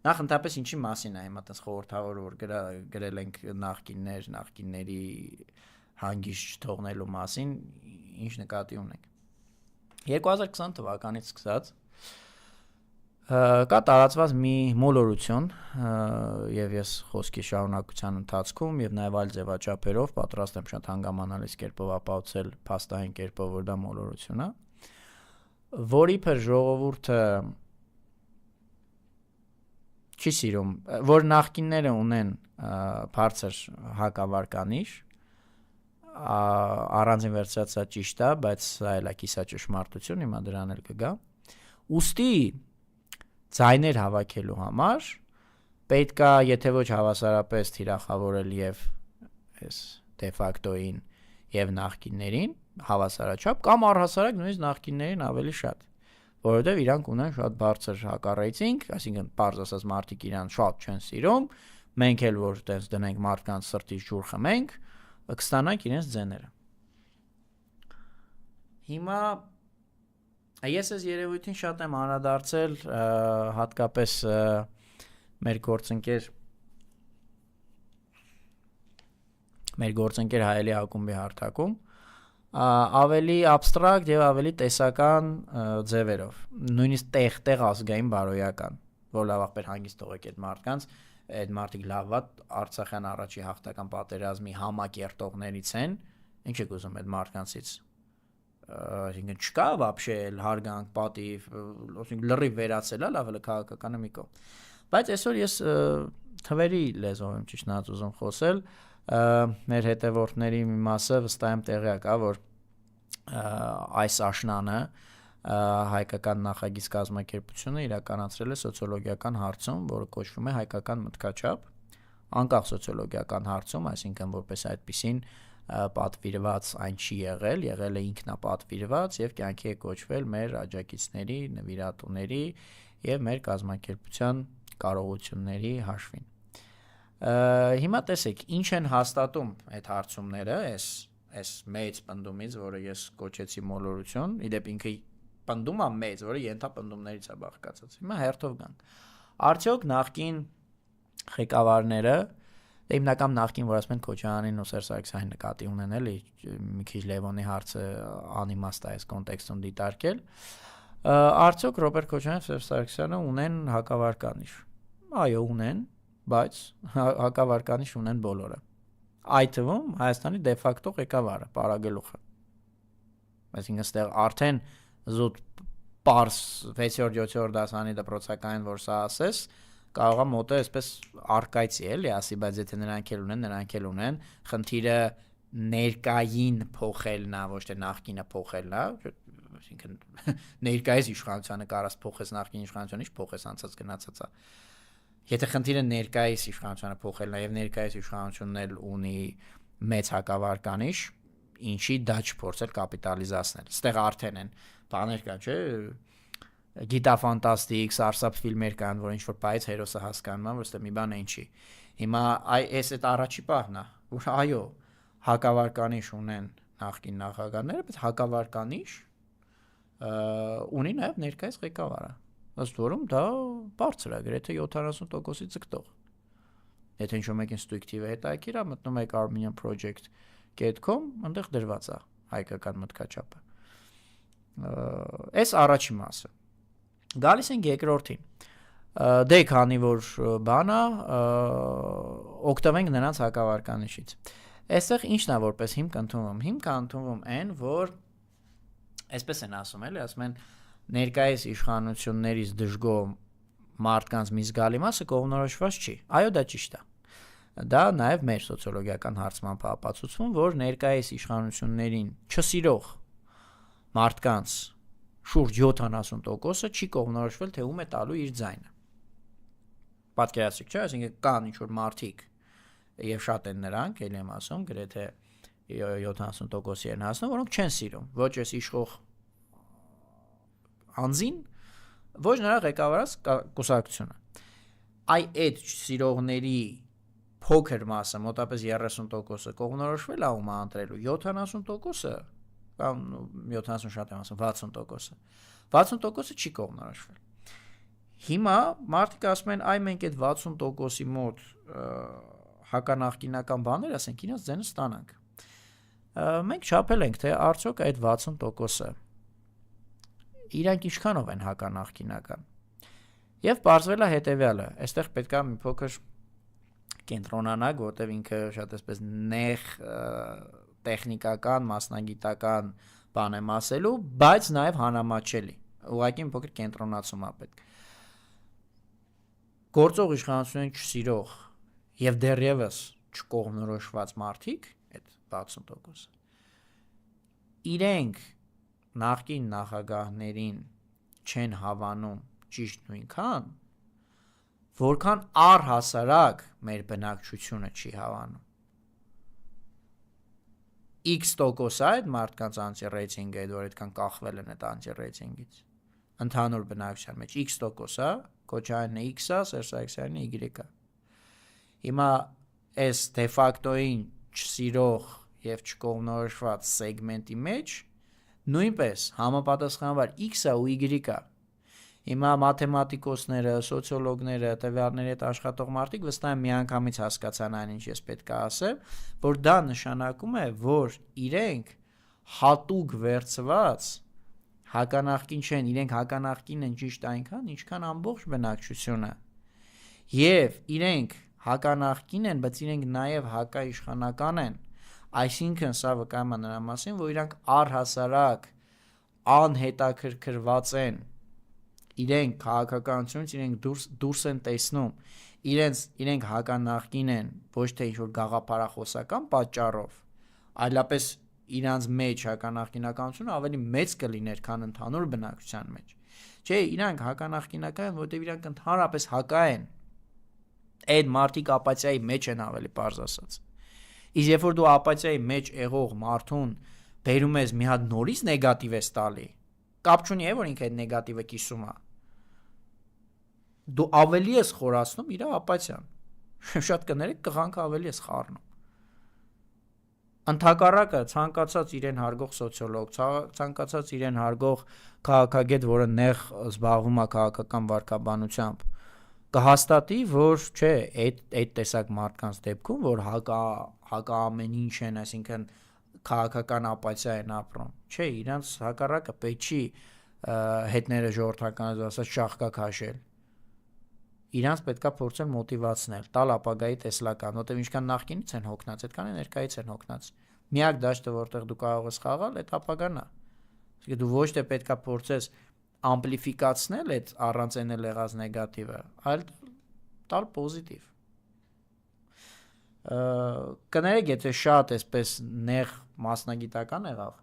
Նախ ընդհանրապես ինչի մասին է հիմա տես խորհրդավոր որ գրել ենք նախկինների հանգիստ չթողնելու մասին, ինչ նկատի ունենք։ 2020 թվականից սկսած կա տարածված մի մոլորություն եւ ես խոսքի շարունակության ընթացքում եւ նաեւ այլ ձևաչափերով պատրաստ եմ շատ հանգամանալից կերպով ապացուցել փաստային կերպով որ դա մոլորություն է, որի փր ժողովուրդը չի սիրում, որ նախկինները ունեն բարձր հակավարկանիշ, առանձին վերցրածա ճիշտ է, բայց սա էլ է կիսա ճշմարտություն, հիմա դրան էլ կգա։ Ուստի ձայներ հավաքելու համար պետք է, եթե ոչ հավասարապես թիրախավորել եւ այս դե ֆակտոին եւ նախկիններին հավասարաչափ կամ առհասարակ նույնիսկ նախկիններին ավելի շատ, որովհետեւ իրանք ունեն շատ բարձր հակառեյտինգ, այսինքն բարձր ասած մարդիկ իրան շատ չեն սիրում, մենք էլ որ տես դնենք մարդկանց սրտից ջուր խմենք, կստանանք իրենց ձեները։ Հիմա ես այս երևույթին շատ եմ անդրադարձել հատկապես մեր գործընկեր հայելի ակումբի հարթակում ավելի абստրակտ եւ ավելի տեսական ձևերով, նույնիսկ տեղ ազգային բարոյական, որ լավ ախպեր հանգիստ թողեք այդ մարդկանց, այդ մարդիկ լավատ Արցախյան առաջի հաղթական պատերազմի համակերտողներից են, ինչ եք ուզում այդ մարդկանցից, այսինքն չկա вообще հարգանք, պատիվ, ասենք լրիվ վերացել է, լավ է քաղաքականը մի կողմ, բայց այսօր ես թվերի լեզվով եմ ճիշտ նայած ուզում խոսել, մեր հետևորդների մի մասը վստահ եմ տեղյակ է, որ այս աշնանը հայկական նախագիծ կազմակերպությունը իրականացրել է սոցիոլոգիական հարցում, որը կոչվում է հայկական մտքաչափ, անկախ սոցիոլոգիական հարցում, այսինքն որպես այդպիսին պատվիրված այն չի եղել է ինքնապատվիրված եւ կյանքի է կոչվել մեր աջակիցների, նվիրատուների եւ մեր կազմակերպության կարողությունների հաշվին։ Հիմա տեսեք, ինչ են հաստատում այդ հարցումները, այս մեծ պնդումից, որը ես կոչեցի մոլորություն, իդեպ ինքը պնդում է մեծ, որը ենթապնդումներից է բաղկացած։ Հիմա հերթով գանք։ Արդյոք նախկին ղեկավարները, հիմնական նախկին, որ ասում են Քոչարյանին ու Սերժ Սարգսյանին նկատի ունեն, էլի մի քիչ Լևոնի հարցը անիմաստ է այս կոնտեքստում դիտարկել, արդյոք Ռոբերտ Քոչարյանն ու Սերժ Սարգսյանը ունեն հակավարկանիշ։ Այո, ունեն, բայց հակավարկանիշ ունեն բոլորը։ Այդ թվում Հայաստանի դե ֆակտո ղեկավարը, Պարագլուխը։ Այսինքն այստեղ արդեն զուտ պարս 6-7-րդ դասարանի դպրոցականին որ սա ասես, կարող է մոտը այսպես արկայցի էլի ասի, բայց եթե նրանք էլ ունեն, խնդիրը ներկային փոխելն է, ոչ թե նախկինը փոխելն է, այսինքն ներկայիս իշխանությանը կարաս փոխես նախկին իշխանությանը, ինչ փոխես անցած գնացածա։ Եթե խնդիրը ներկայիս իշխանությանը փոխելն է եւ ներկայիս իշխանությունն էլ ունի մեծ հակավարկանիշ, ինչի դա չփորձել կապիտալիզացնել։ Այստեղ արդեն են բաներ կան, չէ՞, գիտաֆանտաստիկ, սարսափ ֆիլմեր կան, որ ինչ-որ բայից հերոսը հասկանում է, որ այստեղ մի բան է ինչի։ Հիմա այս այդ առաջի պահն է, որ այո, հակավարկանիշ ունեն նախկին նախագահները, բայց հակավարկանիշ ունի նաեւ ներկայիս ղեկավարը։ Ըստ որում դա բարձր է, գրեթե 70%-ի ձգտող։ Եթե ինչ-որ մեկին ստույգտիվը հետաքրքիր է, մտնում եք armenianproject.com, այնտեղ դրված է հայկական մտքաչափը։ Այս առաջի մասը։ Գալիս ենք երկրորդին։ Դե քանի որ բան է, օգտվենք նրանց հակավարկանիշից։ Այստեղ ինչն է որպես հիմք ընդունվում։ Հիմք ընդունվում այն, որ այսպես են ասում, էլի, ասում են ներկայիս իշխանություններից դժգոհ մարդկանց մի զգալի մասը կողմնորոշված չի։ Այո, դա ճիշտ է։ Դա նաև մեր սոցիոլոգիական հարցմամբ ապացուցվում, որ ներկայիս իշխանություններին չսիրող մարդկանց շուրջ 70%-ը չի կողմնորոշվել, թե ում է տալու իր ձայնը։ Պատկերացրեք, չէ՞, այսինքն կան ինչ-որ մարդիկ եւ շատ են նրանք, ելի եմ ասում, գրեթե 70%-ի են հասնում, որոնք չեն սիրում ոչ այս իշխող անձին, ոչ նրա ղեկավարած կուսակցությունը։ Այդ սիրողների փոքր մասը, մոտապես 30%-ը կողմնորոշվել է ում ընտրելու, 70%-ը կամ 70 շատ եմ ասում, 60%-ը չի կողմնորոշվել։ Հիմա մարդիկ ասում են, այ մենք այդ 60%-ի մոտ հականախկինական բաներ, ասենք, իրենց ձենը ստանանք։ Մենք չափել ենք, թե արդյոք այդ 60%-ը իրանք ինչքանով են հականախկինական։ Եվ պարզվել է հետևյալը, այստեղ պետք է մի փոքր կենտրոնանանք, որտեղ ինքը շատ այսպես նեղ տեխնիկական, մասնագիտական բան եմ ասելու, բայց նաև հանրամատչելի։ Ուղղակի մի փոքր կենտրոնացում է պետք։ Գործող իշխանություններին չսիրող եւ դեռևս չկողմնորոշված մարդիկ, այդ 60%-ը, իրենք նախկին նախագահներին չեն հավանում ճիշտ նույնքան, որքան առհասարակ մեր բնակչությունը չի հավանում։ X% այդ մարդկանց անտի-ռեյտինգը, որ այդքան կախվել են այդ անտի-ռեյտինգից։ Ընդհանուր բնակչության մեջ X%, Քոչարյանն X-ը, Սերժ Սարգսյանն Y-ը։ Հիմա այս դե ֆակտոին չսիրող եւ չկողմնորոշված սեգմենտի մեջ նույնպես համապատասխանաբար X-ը ու Y-ը։ Հիմա մաթեմատիկոսները, սոցիոլոգները, տվյալների հետ աշխատող մարդիկ վստահ եմ միանգամից հասկացան այն, ինչ ես պետք է ասեմ, որ դա նշանակում է, որ իրենք հատուկ վերծված հականախկին չեն, իրենք հականախկին են ճիշտ այնքան, ինչքան ամբողջ բնակչությունը։ Եվ իրենք հականախկին են, բայց իրենք նաև հակաիշխանական են։ Այսինքն սա վկայում է նրա մասին, որ իրանք առհասարակ անհետաքրքրված են իրենք քաղաքականությունից, իրենք դուրս են տեսնում, իրենք հականախկին են ոչ թե ինչ-որ գաղափարախոսական պատճառով, այլապես իրանց մեջ հականախկինականությունը ավելի մեծ կլիներ, քան ընդհանուր բնակչության մեջ։ Չէ, իրանք հականախկինական են, որտեղ իրանք ընդհանրապես հակա են։ Այդ մարդիկ ապաթիայի մեջ են ավելի պարզ ասած։ Իսկ երբ որ դու ապաթիայի մեջ եղող մարդուն բերում ես մի հատ նորից նեգատիվ ես տալի, կապ չունի, որ ինքը այդ նեգատիվը կիսում է։ Դու ավելի ես խորացնում իր ապաթիան։ Շատ կներեք, կղանքը ավելի ես խառնում։ Ընդհակառակը ցանկացած իրեն հարգող սոցիոլոգ, ցանկացած իրեն հարգող քաղաքագետ, որը նեղ զբաղվում է քաղաքական վարքաբանությամբ, կհաստատի, որ չէ, այդ տեսակ մարդկանց դեպքում, որ հակա ամեն ինչ են, այսինքն քաղաքական ապաթիա են ապրում։ Չէ, իրանց հակառակը պետք չի հետները ժողովրդականից ասած շաղկա քաշել։ Իրանց պետքա փորձեն մոտիվացնել, տալ ապագայի տեսլական, որտեղ ինչքան նախկինից են հոգնած, այդքան ներկայից են հոգնած։ Միակ դաշտը, որտեղ դու կարող ես խաղալ, այդ ապագան է։ Իսկ դու ոչ թե պետքա փորձես ամպլիֆիկացնել այդ առանց էնել եղած նեգատիվը, այլ տալ պոզիտիվ։ Կներեք, եթե շատ այսպես նեղ մասնագիտական եղավ,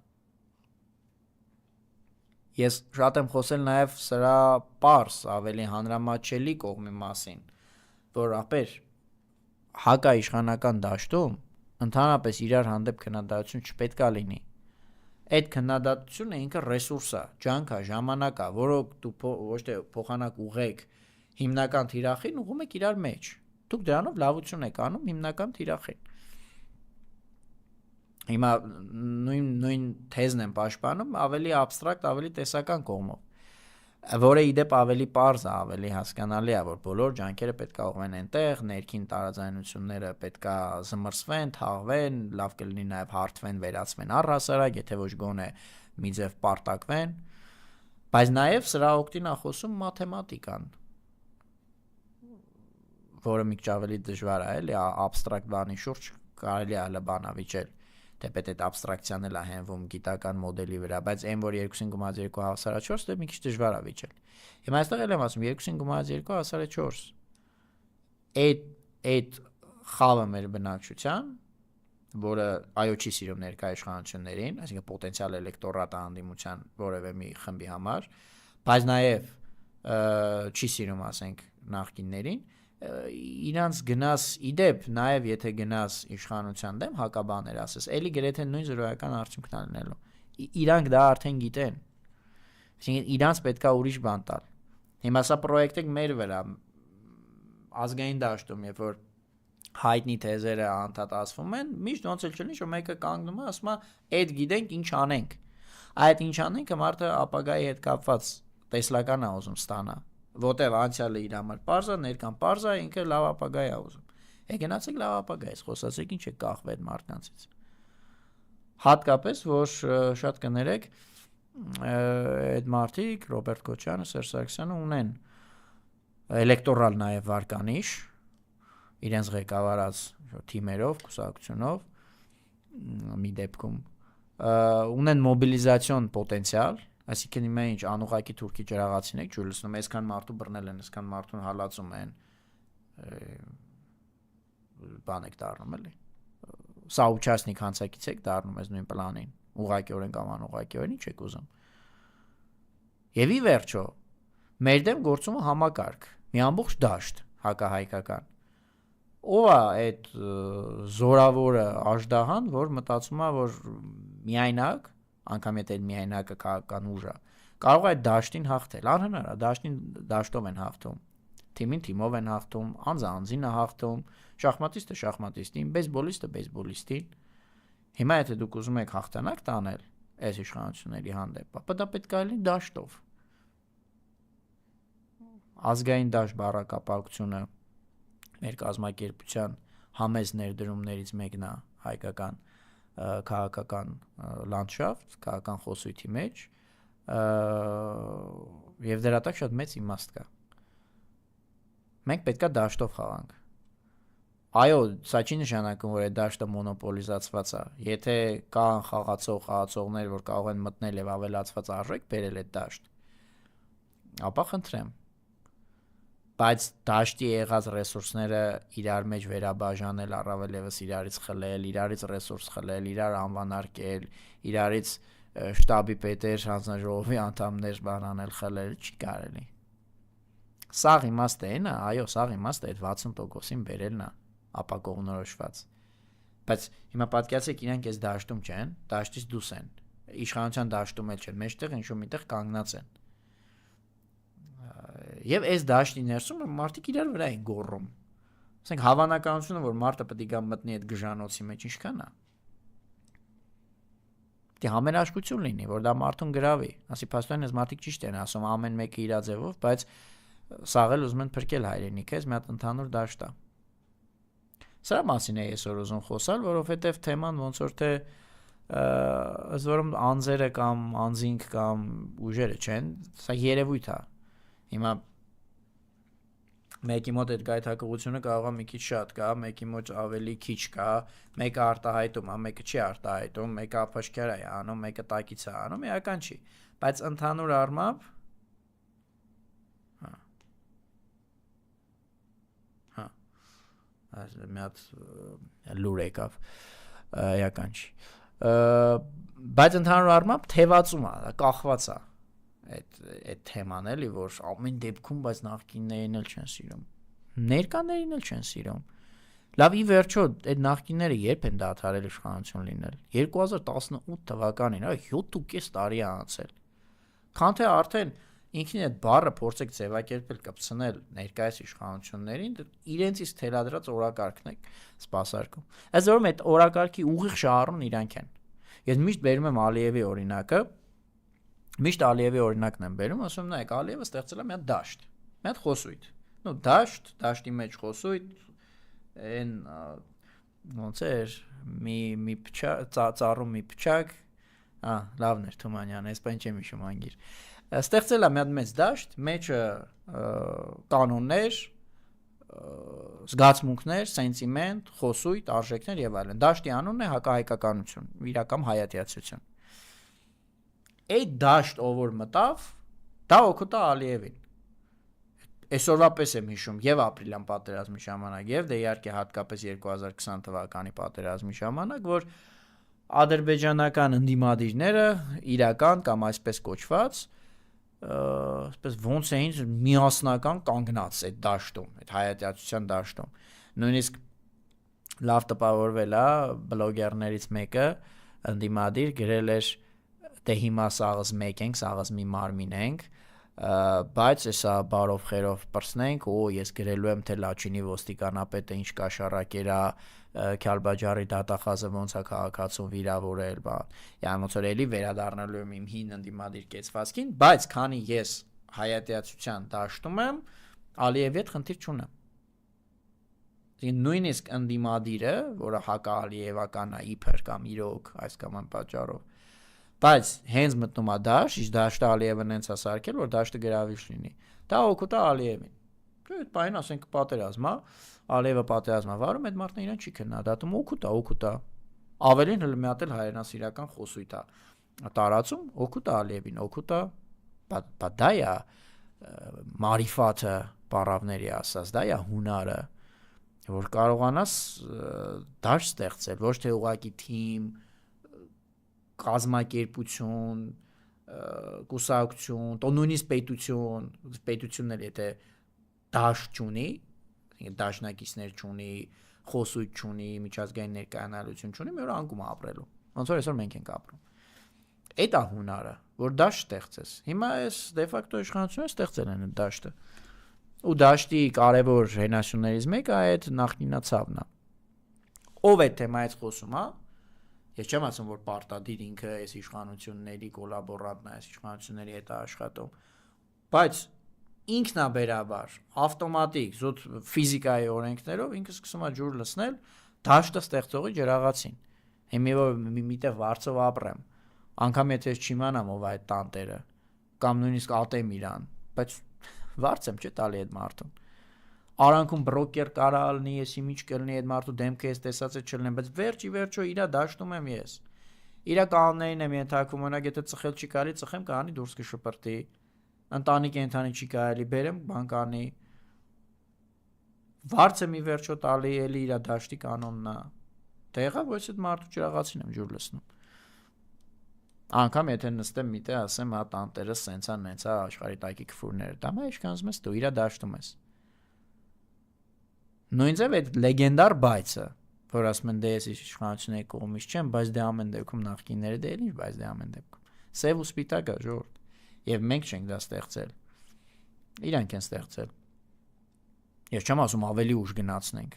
ես շատ եմ խոսել նաև սրա պարզ, ավելի հանրամատչելի կողմի մասին, որ ապեր հակաիշխանական դաշտում ընդհանրապես իրար հանդեպ քննադատություն չպետք է լինի։ Այդ քննադատությունը ինքը ռեսուրս է, ջանք է, ժամանակ է, որը դու ոչ թե փոխանակ ուղեք հիմնական թիրախին, ուղում եք իրար մեջ։ Դուք դրանով լավություն եք անում հիմնական թիրախին։ Հիմա նույն թեզն եմ պաշտպանում, ավելի абստրակտ, ավելի տեսական կողմով, որը իդեպ ավելի պարզ է, ավելի հասկանալի է, որ բոլոր ջանքերը պետք է ուղղվեն այնտեղ, ներքին տարաձայնությունները պետք է զմռսվեն, թաղվեն, լավ կլինի նաև հարթվեն, վերացվեն առհասարակ, եթե ոչ գոնե մի ձև պարտակվեն, բայց նաև սրա օգտին է խոսում մաթեմատիկան, որը մի քիչ ավելի դժվար է, էլի абստրակտ բանի շուրջ կարելի է հələ բանավիճել, թեպետ այդ абստրակցիան էլ է հենվում գիտական մոդելի վրա, բայց այն որ 2.2 հավասար 4, դե մի քիչ դժվար է վիճել։ Հիմա այստեղ էլ եմ ասում 2.2 հավասար 4։ Այդ խավը մեր բնակչության, որը այո չի սիրում ներկայ իշխանություններին, այսինքն պոտենցիալ էլեկտորատ անդիմության որևէ մի խմբի համար, բայց նաև չի սիրում, ասենք, նախկիններին, իրանց գնաս իդեպ, նաև եթե գնաս իշխանության դեմ հակաբաներ ասես, էլի գրեթե նույն զրոյական արդյունքն է լինելու։ Իրանք դա արդեն գիտեն։ Այսինքն իրանց պետքա ուրիշ բան տալ։ Հիմա սա պրոյեկտը մեր վրա ազգային դաշտում, երբ որ հայտնի թեզերը անդադասվում են, միշտ ոնց էլ չլինի, որ մեկը կանգնում է, ասում է, «Այդ գիտենք ինչ անենք»։ Այդ ինչ անենքը մարդը ապագայի հետ կապված տեսլական է ուզում ստանա, որտեվ անցյալը իր համար պարզ է, ներկան պարզ է, ինքը լավ ապագա է ուզում։ Գնացեք լավ ապագայից, խոսացեք ինչ է կախվել մարդկանցից։ Հատկապես, որ շատ կներեք, այդ մարդիկ Ռոբերտ Քոչյանը, Սերժ Սարգսյանը ունեն էլեկտորալ նաև վարկանիշ, իրենց ղեկավարած թիմերով, կուսակցությունով, մի դեպքում ունեն մոբիլիզացիոն պոտենցիալ, այսինքն հիմա ինչ անուղակի թուրքի ջրաղացին եք ջուր լսնում, այսքան մարդու բռնել են, այսքան մարդուն հալածում են, բան եք դառնում էլի, սա ուչասնիկ հանցակից եք դառնում ես նույն պլանին, ուղղակիորեն կամ անուղղակիորեն ինչ եք ուզում։ Եվ ի վերջո, մեր դեմ գործում է համակարգ, մի ամբողջ դաշտ հակահայկական։ Ով է այդ զորավորը աժդահան, որ մտածում է, որ միայնակ, անգամ եթե միայնակը քաղաքական ուժ է, կարող է այդ դաշտին հաղթել, անհնար է, դաշտով են հաղթում, թիմին թիմով են հաղթում, անձը անձին է հաղթում, շախմատիստը շախմատիստին, բեյսբոլիստը բեյսբոլիստին։ Հիմա եթե դուք ուզում եք հաղթանակ տանել այս իշխանությունների հանդեպ, ապա դա պետք է լինի դաշտով։ Ազգային դաշտ բառակապակցությունը մեր կազմակերպության համեզ ներդրումներից մեկն է հայկական քաղաքական լանդշաֆտ, քաղաքական խոսույթի մեջ, եւ դրա տակ շատ մեծ իմաստ կա։ Մենք պետք է դաշտով խաղանք։ Այո, սա չի նշանակում, որ այդ դաշտը մոնոպոլիզացված է։ Եթե կան խաղացողներ, որ կարող են մտնել եւ ավելացված արժեք բերել այդ դաշտ, ապա խնդրեմ։ Բայց դաշտի եղած ռեսուրսները իրար մեջ վերաբաժանել, առավել եւս իրարից խլել, իրարից ռեսուրս խլել, իրար անվանարկել, իրարից շտաբի պետեր, հանձնաժողովի անդամներ բանանել, խլել չի կարելի։ Սաղ իմաստը է, այո, սաղ իմաստը այդ 60%-ին բերելն է, ապա կողմնորոշված։ Բայց հիմա պատկերացրեք, իրանք այս դաշտում չեն, դաշտից դուրս են, իշխանության դաշտում էլ չեն, մեջտեղ ինչ-որ միտեղ կանգնած են։ Եվ այս դաշտի ներսում մարդիկ իրար վրա են գոռում։ Ասենք հավանականությունը, որ մարդը պետք է գա մտնի այդ գժանոցի մեջ, ինչքան է։ Պետք է համերաշխություն լինի, որ դա մարդուն գրավի։ Ասի փաստորեն այս մարդիկ ճիշտ են ասում, ամեն մեկը իր ձևով, բայց սաղել ուզում են փրկել հայրենիքը, այս մի հատ ընդհանուր դաշտ է։ Սրա մասին է այսօր ուզում խոսալ, որովհետև թեման ոնց որ թե ըստ որում անձերը կամ անձինք կամ ուժերը չեն, սա երևույթ է։ Հիմա մեկի մոտ այդ գայթակղությունը կարող է մի քիչ շատ կա, մեկի մոտ ավելի քիչ կա, մեկը արտահայտում է, մեկը չի արտահայտում, մեկը ապաշխար է անում, մեկը տակից է անում, էական չի, բայց ընդհանուր առմամբ մի հատ լուր եկավ, էական չի, բայց ընդհանուր առմամբ թևածում է, կախված է այդ թեման էլի, որ ամեն դեպքում, բայց նախկիններին էլ չեն սիրում, ներկաներին էլ չեն սիրում, լավ ի վերջո, այդ նախկինները երբ են դադարել իշխանություն լինել, 2018 թվականին, 7.5 տարի է անցել, քան թե արդեն ինքնին այդ բառը փորձեք ձևակերպել կպցնել ներկայիս իշխանություններին, իրենցից թելադրած օրակարգն է սպասարկում, այս որում այդ օրակարգի ուղիղ շահառուն իրանք են, ես միշտ բերում եմ Ալիևի օրինակը, Միշտ Ալիևի օրինակն եմ բերում, ասում նայեք, Ալիևը ստեղծել է մի հատ դաշտ, մի հատ խոսույթ, դաշտի մեջ խոսույթ, այն ոնց էր, մի ծառում մի փչակ, լավն էր Թումանյան, այս բան չեմ հիշում անգիր, ստեղծել է մի հատ մեծ դաշտ, մեջը կանոններ, զգացմունքներ, սենտիմենտ, խոսույթ, արժեքներ եւ այլն, դաշտի անունն է հակահայկականություն, իրական հայատյացություն։ Այդ դաշտ ով որ մտավ, դա օգուտ է Ալիևին։ Այսօրվա պես եմ հիշում եւ ապրիլյան պատերազմի ժամանակ եւ դե իհարկե հատկապես 2020 թվականի պատերազմի ժամանակ, որ ադրբեջանական ընդդիմադիրները իրական կամ այսպես կոչված, այսպես ոնց էին միասնական կանգնած այդ դաշտում, այդ հայատյացության դաշտում։ Նույնիսկ լավ տպավորվել է բլոգերներից մեկը ընդդիմադիր գրել էր դե հիմա սաղս մեկ ենք, սաղս մի մարմին ենք, բայց հեսա բարով խերով պրսնենք, ես գրելու եմ, թե Լաչինի ոստիկանապետը ինչ կաշառակեր է, Քյալբաջարի դատախազը ոնց է քաղաքացուն վիրավորել, ոնց որ էլի վերադառնալու եմ իմ հին ընդդիմադիր կեցվածքին, բայց քանի ես հայատյացության դաշտում եմ, Ալիևի հետ խնդիր չունեմ։ Նույնիսկ ընդդիմադիրը, որը հակաալիևական է իբր կամ իրոք այս կամ այն պատճառով, բայց հենց մտնում է դաշտ, իսկ դաշտը Ալիևը նենց է սարքել, որ դաշտը գրավիչ լինի։ Դա օգուտ է Ալիևին։ Այդ բանը ասենք պատերազմ է, Ալիևը պատերազմ է վարում, այդ մարդն իրան չի քննադատում, օգուտ է։ Ավելին հələ մի հատ էլ հայրենասիրական խոսույթ է տարածում, օգուտ է Ալիևին, օգուտ է, բայց դա է մարիֆաթը բառավների ասած, դա է հունարը, որ կարողանաս դաշտ ստեղծել, ոչ թե ուղղակի թիմ, կազմակերպություն, կուսակցություն, տո նույնիսկ պետությունն էլ եթե դաշտ չունի, դաշնակիցներ չունի, խոսույթ չունի, միջազգային ներկայանալություն չունի, մի օր անկում է ապրելու, ոնց որ այսօր մենք ենք ապրում։ Այդ է հունարը, որ դաշտ ստեղծես։ Հիմա այս դե ֆակտո իշխանությունը ստեղծել են այդ դաշտը։ Ու դաշտի կարևոր հենասյուներից մեկը այդ նախնինացավն է։ Ով է թեմայից խոսում, հա։ Ես չեմ ասում, որ պարտադիր ինքը այս իշխանությունների կոլաբորանտն է, այս իշխանությունների հետ է աշխատում, բայց ինքնաբերաբար, ավտոմատիկ, զուտ ֆիզիկայի օրենքներով ինքը սկսում է ջուր լցնել դաշտը ստեղծողի ջրաղացին։ Հիմա որ միտեղ վարձով ապրեմ, անգամ եթե ես չիմանամ ով այդ տանտերը, կամ նույնիսկ ատեմ իրան, բայց վարձ եմ չէ տալի այդ մարդուն։ Արանքում բրոկեր կարա լինի, եսի միջ կլինի այդ մարդու դեմքը ես տեսած չլինեմ, բայց վերջի վերջո իրա դաշտում եմ ես։ Իրա կանոններին եմ ենթարկվում, օրինակ եթե ծխել չի կարելի, ծխեմ կանի դուրս կշպրտի, ընտանի կենթանի չի կարելի, բերեմ բան կանի։ Վարձը մի վերջո տալի էլի իրա դաշտի կանոնն է։ Տեղա ոչ այդ մարդու ջրաղացին եմ ջուր լցնում։ Անկամ եթե նստեմ միտեղ ասեմ, հա տանտերը սենցա նենցա աշխարհի տակի քֆուրները, դա մա ինչքան ուզում ես դու իրա դաշտում ես։ Նույնիսկ այդ լեգենդար բայցը, որ ասում են դե ես իշխանությունների կողմից չեմ, բայց դե ամեն դեպքում նախկինները դե ինչ, բայց դե ամեն դեպքում։ Սև ու սպիտակ է ժողովուրդ։ Եվ մենք չենք դա ստեղծել։ Իրանք են ստեղծել։ Ես չեմ ասում ավելի ուժ գնացնենք։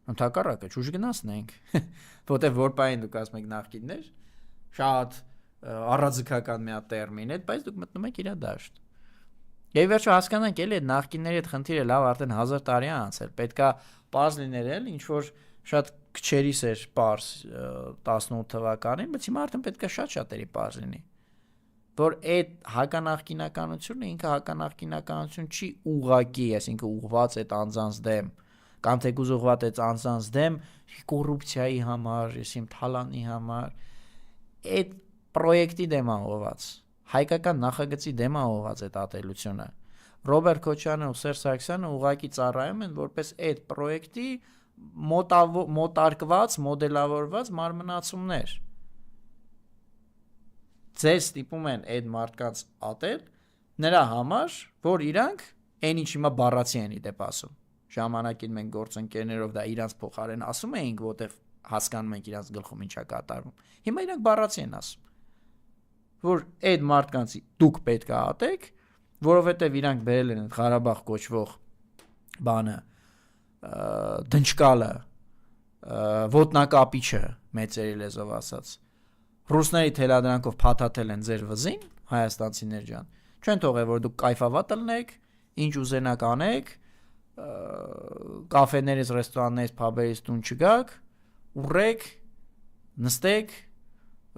Ընդհակառակը ուժ գնացնենք, որտեվ որ բային դուք ասում եք նախկիններ, շատ առաձգական մի հատ տերմին է, բայց դուք մտնում եք իր դաշտ։ Եվ վերջո հասկանանք էլի այդ նախկինների այդ խնդիրը լավ արդեն 1000 տարի է անցել։ Պետքա պարզ լիներ էլ ինչ որ շատ քչերիս էր պարզ 18 թվականին, բայց հիմա արդեն պետքա շատ-շատերի պարզ լինի։ Որ այդ հականախկինականությունը ինքը հականախկինականություն չի ուղղակի, այսինքն ուղղված այդ անձանց դեմ, կամ թեկուզ ուղղված այդ անձանց դեմ կոռուպցիայի համար, այսինքն թալանի համար, այդ պրոյեկտի դեմ է ուղղված, հայկական նախագծի դեմ է ուղղված այդ ատելությունը։ Ռոբերտ Քոչարյանը ու Սերժ Սարգսյանը ուղղակի ծառայում են որպես այդ պրոյեկտի մոտարկված, մոդելավորված մարմնացումներ։ Ձեզ ստիպում են այդ մարդկանց ատել նրա համար, որ իրանք այն ինչ հիմա բառացի են իդեպ ասում։ Ժամանակին մենք գործընկերներով դա իրանց փոխարեն ասում էինք, որտեվ հասկանում ենք իրանց գլխում ինչա կատարվում։ Հիմա իրանք բառացի են ասում, որ այդ մարդկանց դուք պետք է ատեք, որովհետև իրանք բերել են Ղարաբաղ կոչվող բանը, դնչկալը, ոտնակապիչը, մեծերի լեզվով ասած, ռուսների թելադրանքով փաթաթել են ձեր վզին, հայաստանցիներ ջան, չեն թողել, որ դուք կայֆավատ լնեք, ինչ ուզենաք անեք, կաֆեներից, ռեստորաններից, փաբերից տուն չգաք, ուռեք, նստեք,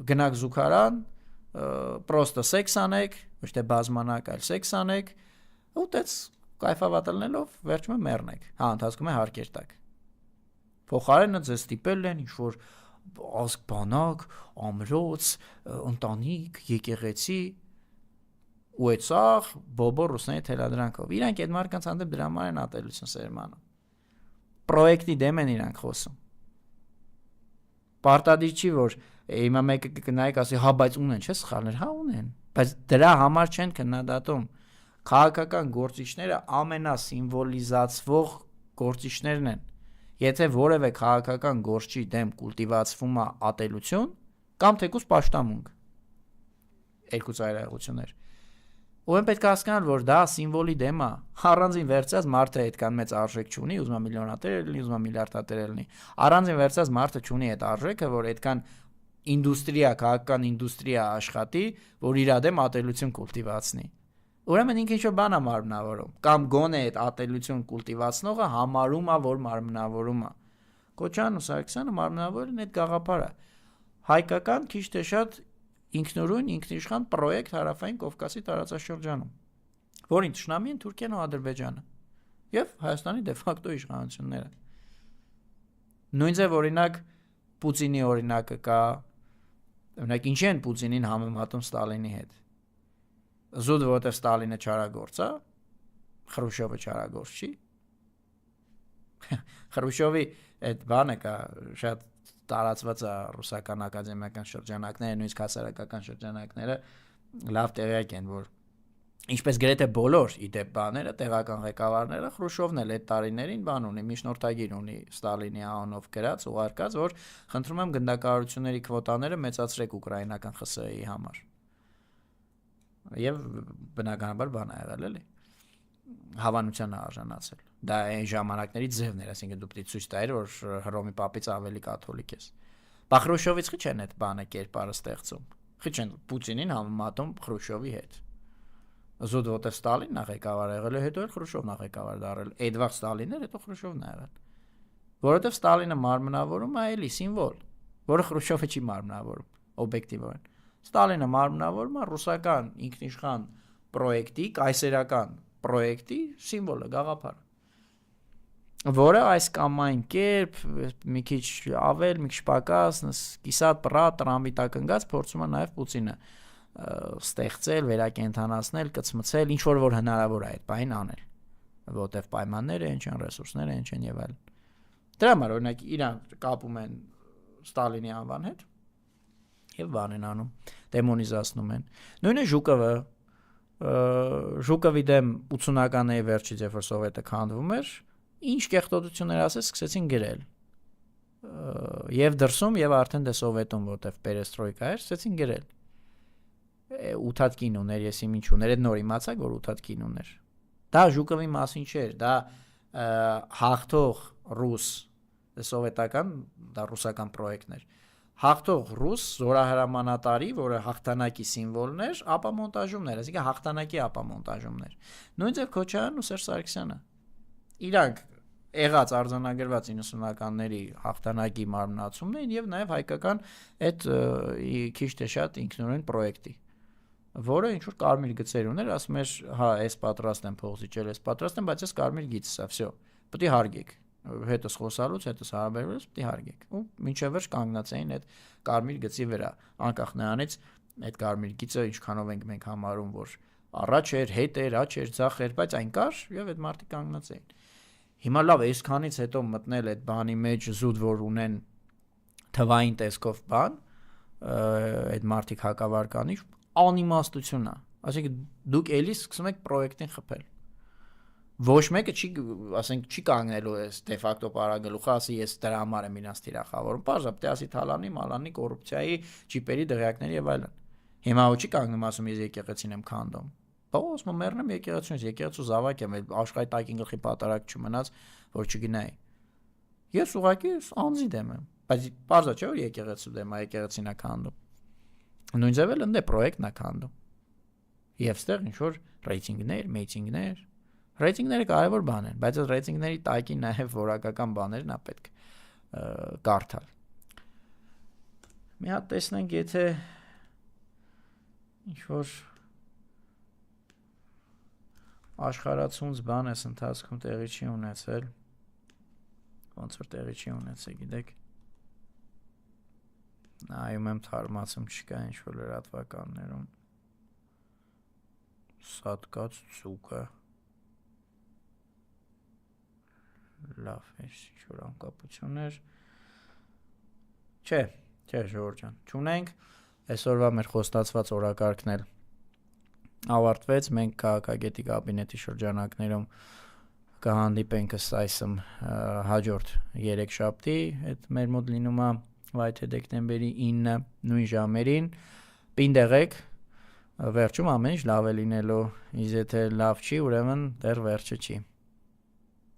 գնաք զուգարան, պրոստը սեքս անեք, ոչ թե բազմանակ, այլ սեքս անեք, ու տենց կայֆավատ լնելով վերջում մեռնեք, հա ընթացքում է հարկեր տակ։ Փոխարենը ձեզ ստիպել են ինչ-որ ազգ բանակ, ամրոց, ընտանիք, եկեղեցի ու այդ սաղ բոբոր ռուսների թելադրանքով։ Իրանք այդ մարդկանց հանդեպ դրա համար են ատելություն սերմանում։ Պրոյեկտի դեմ են իրանք խոսում։ Պարտադիր չի, որ հիմա մեկը կգնայեք ասի, հա բայց ունեն, չէ՞ սխալներ, հա ունեն, բայց դրա համար չեն քննադատում։ Քաղաքական գործիչները ամենասիմվոլիզացվող գործիչներն են։ Եթե որևէ քաղաքական գործի դեմ կուլտիվացվում է ատելություն կամ թեկուզ պաշտամունք, երկու ծայրահեղություններ։ Ուրեմն պետք է հասկանալ, որ դա սիմվոլի դեմ է։ Առանձին վերցած մարդը այդքան մեծ արժեք չունի, ուզում է միլիոնատեր լինի, ուզում է միլիարդատեր լինի։ Առանձին վերցած մարդը չունի այդ արժեքը, որ այդքան ինդուստրիա, քաղաքական ինդուստրիա աշխատի, որ իր դեմ ատելություն կուլտիվացնի։ Ուրեմն ինքը ինչ-որ բան է մարմնավորում, կամ գոնե այդ ատելություն կուլտիվացնողը համարում է, որ մարմնավորում է։ Քոչարյանն ու Սարգսյանը մարմնավորել են այդ գաղափարը։ Հայկական քիչ թե շատ ինքնուրույն ինքնիշխան պրոյեկտ Հարավային Կովկասի տարածաշրջանում, որին թշնամի են Թուրքիան ու Ադրբեջանը եւ Հայաստանի դեֆակտո իշխանությունները։ Նույնիսկ օրինակ Պուտինի օրինակը կա, օրինակ ինչի են Պուտինին համեմատում Ստալինի հետ։ Զուտ որովհետեւ Ստալինը չարագործ է, Խրուշովը չարագործ չի։ Խրուշովի այդ բանը կա շատ տարածված է ռուսական ակադեմիական շրջանակները, նույնիսկ հասարակական շրջանակները լավ տեղյակ են, որ ինչպես գրեթե բոլոր իդեպ բաները, տեղական ղեկավարները Խրուշովն էլ այդ տարիներին բան ունի, միջնորդագիր ունի Ստալինի անունով գրած, ուղարկած, որ խնդրում եմ գնդակահարությունների քվոտաները մեծացրեք ուկրաինական ԽՍՀ-ի համար։ Եվ բնականաբար բան է եղել էլի։ Հավանության է արժանացել։ Դա այն ժամանակների ձևն էր, այսինքն դու պետք է ցույց տայր, որ Հռոմի պապից ավելի կաթոլիկ ես։ Խրուշովից խի չեն այդ բանը կերպարը ստեղծում։ Խի չեն Պուտինին համեմատում Խրուշովի հետ։ Զուտ որտեղ Ստալինն է ղեկավար եղել, հետո էլ Խրուշովն է ղեկավար դառել։ Այդ վաղ Ստալինն էր, հետո Խրուշովն է եղել։ Որովհետև Ստալինը մարմնավորում է էլի սիմվոլ, որը Խրուշովը չի մարմնավորում, օբյեկտիվորեն։ Ստալինը մարմնավորում է ռուսական ինքնիշխան պրոյեկտի, կայսերական պրոյեկտի սիմվոլը, գաղափարը, որը այս կամ այն կերպ մի քիչ ավել, մի քիչ պակաս, կիսատ պրատ Տրամպի տակ ընկած փորձում է նաև Պուտինը ստեղծել, վերակենդանացնել, կծմցել, ինչ որ հնարավոր է այդ բանին անել, որտեվ պայմանները են չեն, ռեսուրսները են չեն եւ այլն։ Դրա համար օրինակ իրան կապում են Ստալինի անվան հետ եւ բան են անում, դեմոնիզացնում են։ Նույնը Ժուկովի դեմ 80-ականների վերջից, երբ որ Սովետը քանդվում էր, ինչ կեղտոտություններ ասես սկսեցին գրել։ Եվ դրսում եւ արդեն դե Սովետում, որտեվ պերեստրոյկա էր, սկսեցին գրել։ 8 կին ուներ, ես ինչ ուներ, այդ նոր իմացակ, որ 8 կին ուներ։ Դա Ժուկովի մասին չէր, դա հաղթող ռուս, սովետական, դա ռուսական պրոյեկտներ։ Հաղթող ռուս զորահրամանատարի, որը հաղթանակի սիմվոլն էր, ապամոնտաժումներ, այսինքն հաղթանակի ապամոնտաժումներ։ Նույնիսկ Քոչարյանն ու Սերժ Սարգսյանը իրանք եղած արձանագրված 90-ականների հաղթանակի մարմնացումն էին եւ նաեւ հայկական այդ քիչ թե շատ ինքնուրույն պրոյեկտի, որը ինչ որ կարմիր գծեր ուներ, ասում էր, հա, այս պատրաստ եմ փող զիջել, այս պատրաստ եմ, բայց այս կարմիր գիծս է, վсё, պետք է հարգեք։ Հետս խոսալուց, հետս հարաբերվելուց պետք է հարգեք։ Ու մինչև վերջ կանգնած էին այդ կարմիր գծի վրա, անկախ նրանից այդ կարմիր գիծը ինչքանով ենք մենք համարում, որ առաջ էր, հետ էր, աջ էր, ձախ էր, բայց այն կար եւ այդ մարդիկ կանգնած էին։ Հիմա լավ, այսքանից հետո մտնել այդ բանի մեջ զուտ որ ունեն թվային տեսքով բան, այդ մարդիկ հակավարկանի անիմաստություն է։ Այսինքն դուք էլի սկսում եք պրոյեկտին խփել։ Ոչ մեկը չի, ասենք, չի կանգնելու այս դե ֆակտո պարագլուխը, ասի ես դրա համար եմ իրանց թիրախավորում։ Բաժա պետք է ասի թալանի, մալանի, կոռուպցիայի, ճիպերի, դղյակների եւ այլն։ Հիմա ու չի կանգնում ասում ես եկեղեցին եմ քանդում։ Բաս մը մեռնեմ եկեղեցուից, եկեղեցու զավակ եմ, աշխարհի տակին գլխի պատարակ չմնաց, որ չգնայի։ Ես ուղղակի անձի դեմ եմ, բայց բաժա չէ որ եկեղեցու դեմ է, եկեղեցին է քանդում։ Նույնիսկ էլ ընդ է պրոյեկտն է քանդում։ Եվ ստեղ ինչ որ ռեյտինգներ, մեյթինգներ Ռեյտինգները կարևոր բան են, բայց այդ ռեյտինգների տակին նաև որակական բաներն է պետք կարդալ։ Մի հատ տեսնենք, եթե ինչ որ աշխարհացունց բան էս ընթացքում տեղի չի ունեցել, ոնց որ տեղի չի ունեցել, գիտեք։ Նայում եմ թարմացում չկա ինչ որ լրատվականներում։ Սատկած ցուկը լավ է, ինչ-որ անկապություններ։ Չէ, Ժողովուրդ ջան, չունենք, այսօրվա մեր խոստացված օրակարգն էլ ավարտվեց, մենք քաղաքագետի կաբինետի շրջանակներում կհանդիպենք այսմ հաջորդ 3 շաբթի, այդ մեր մոտ լինում է վայթե դեկտեմբերի 9 նույն ժամերին, պինդ եղեք, վերջում ամեն ինչ լավ է լինելու, իսկ եթե լավ չի, ուրեմն դեռ վերջը չի։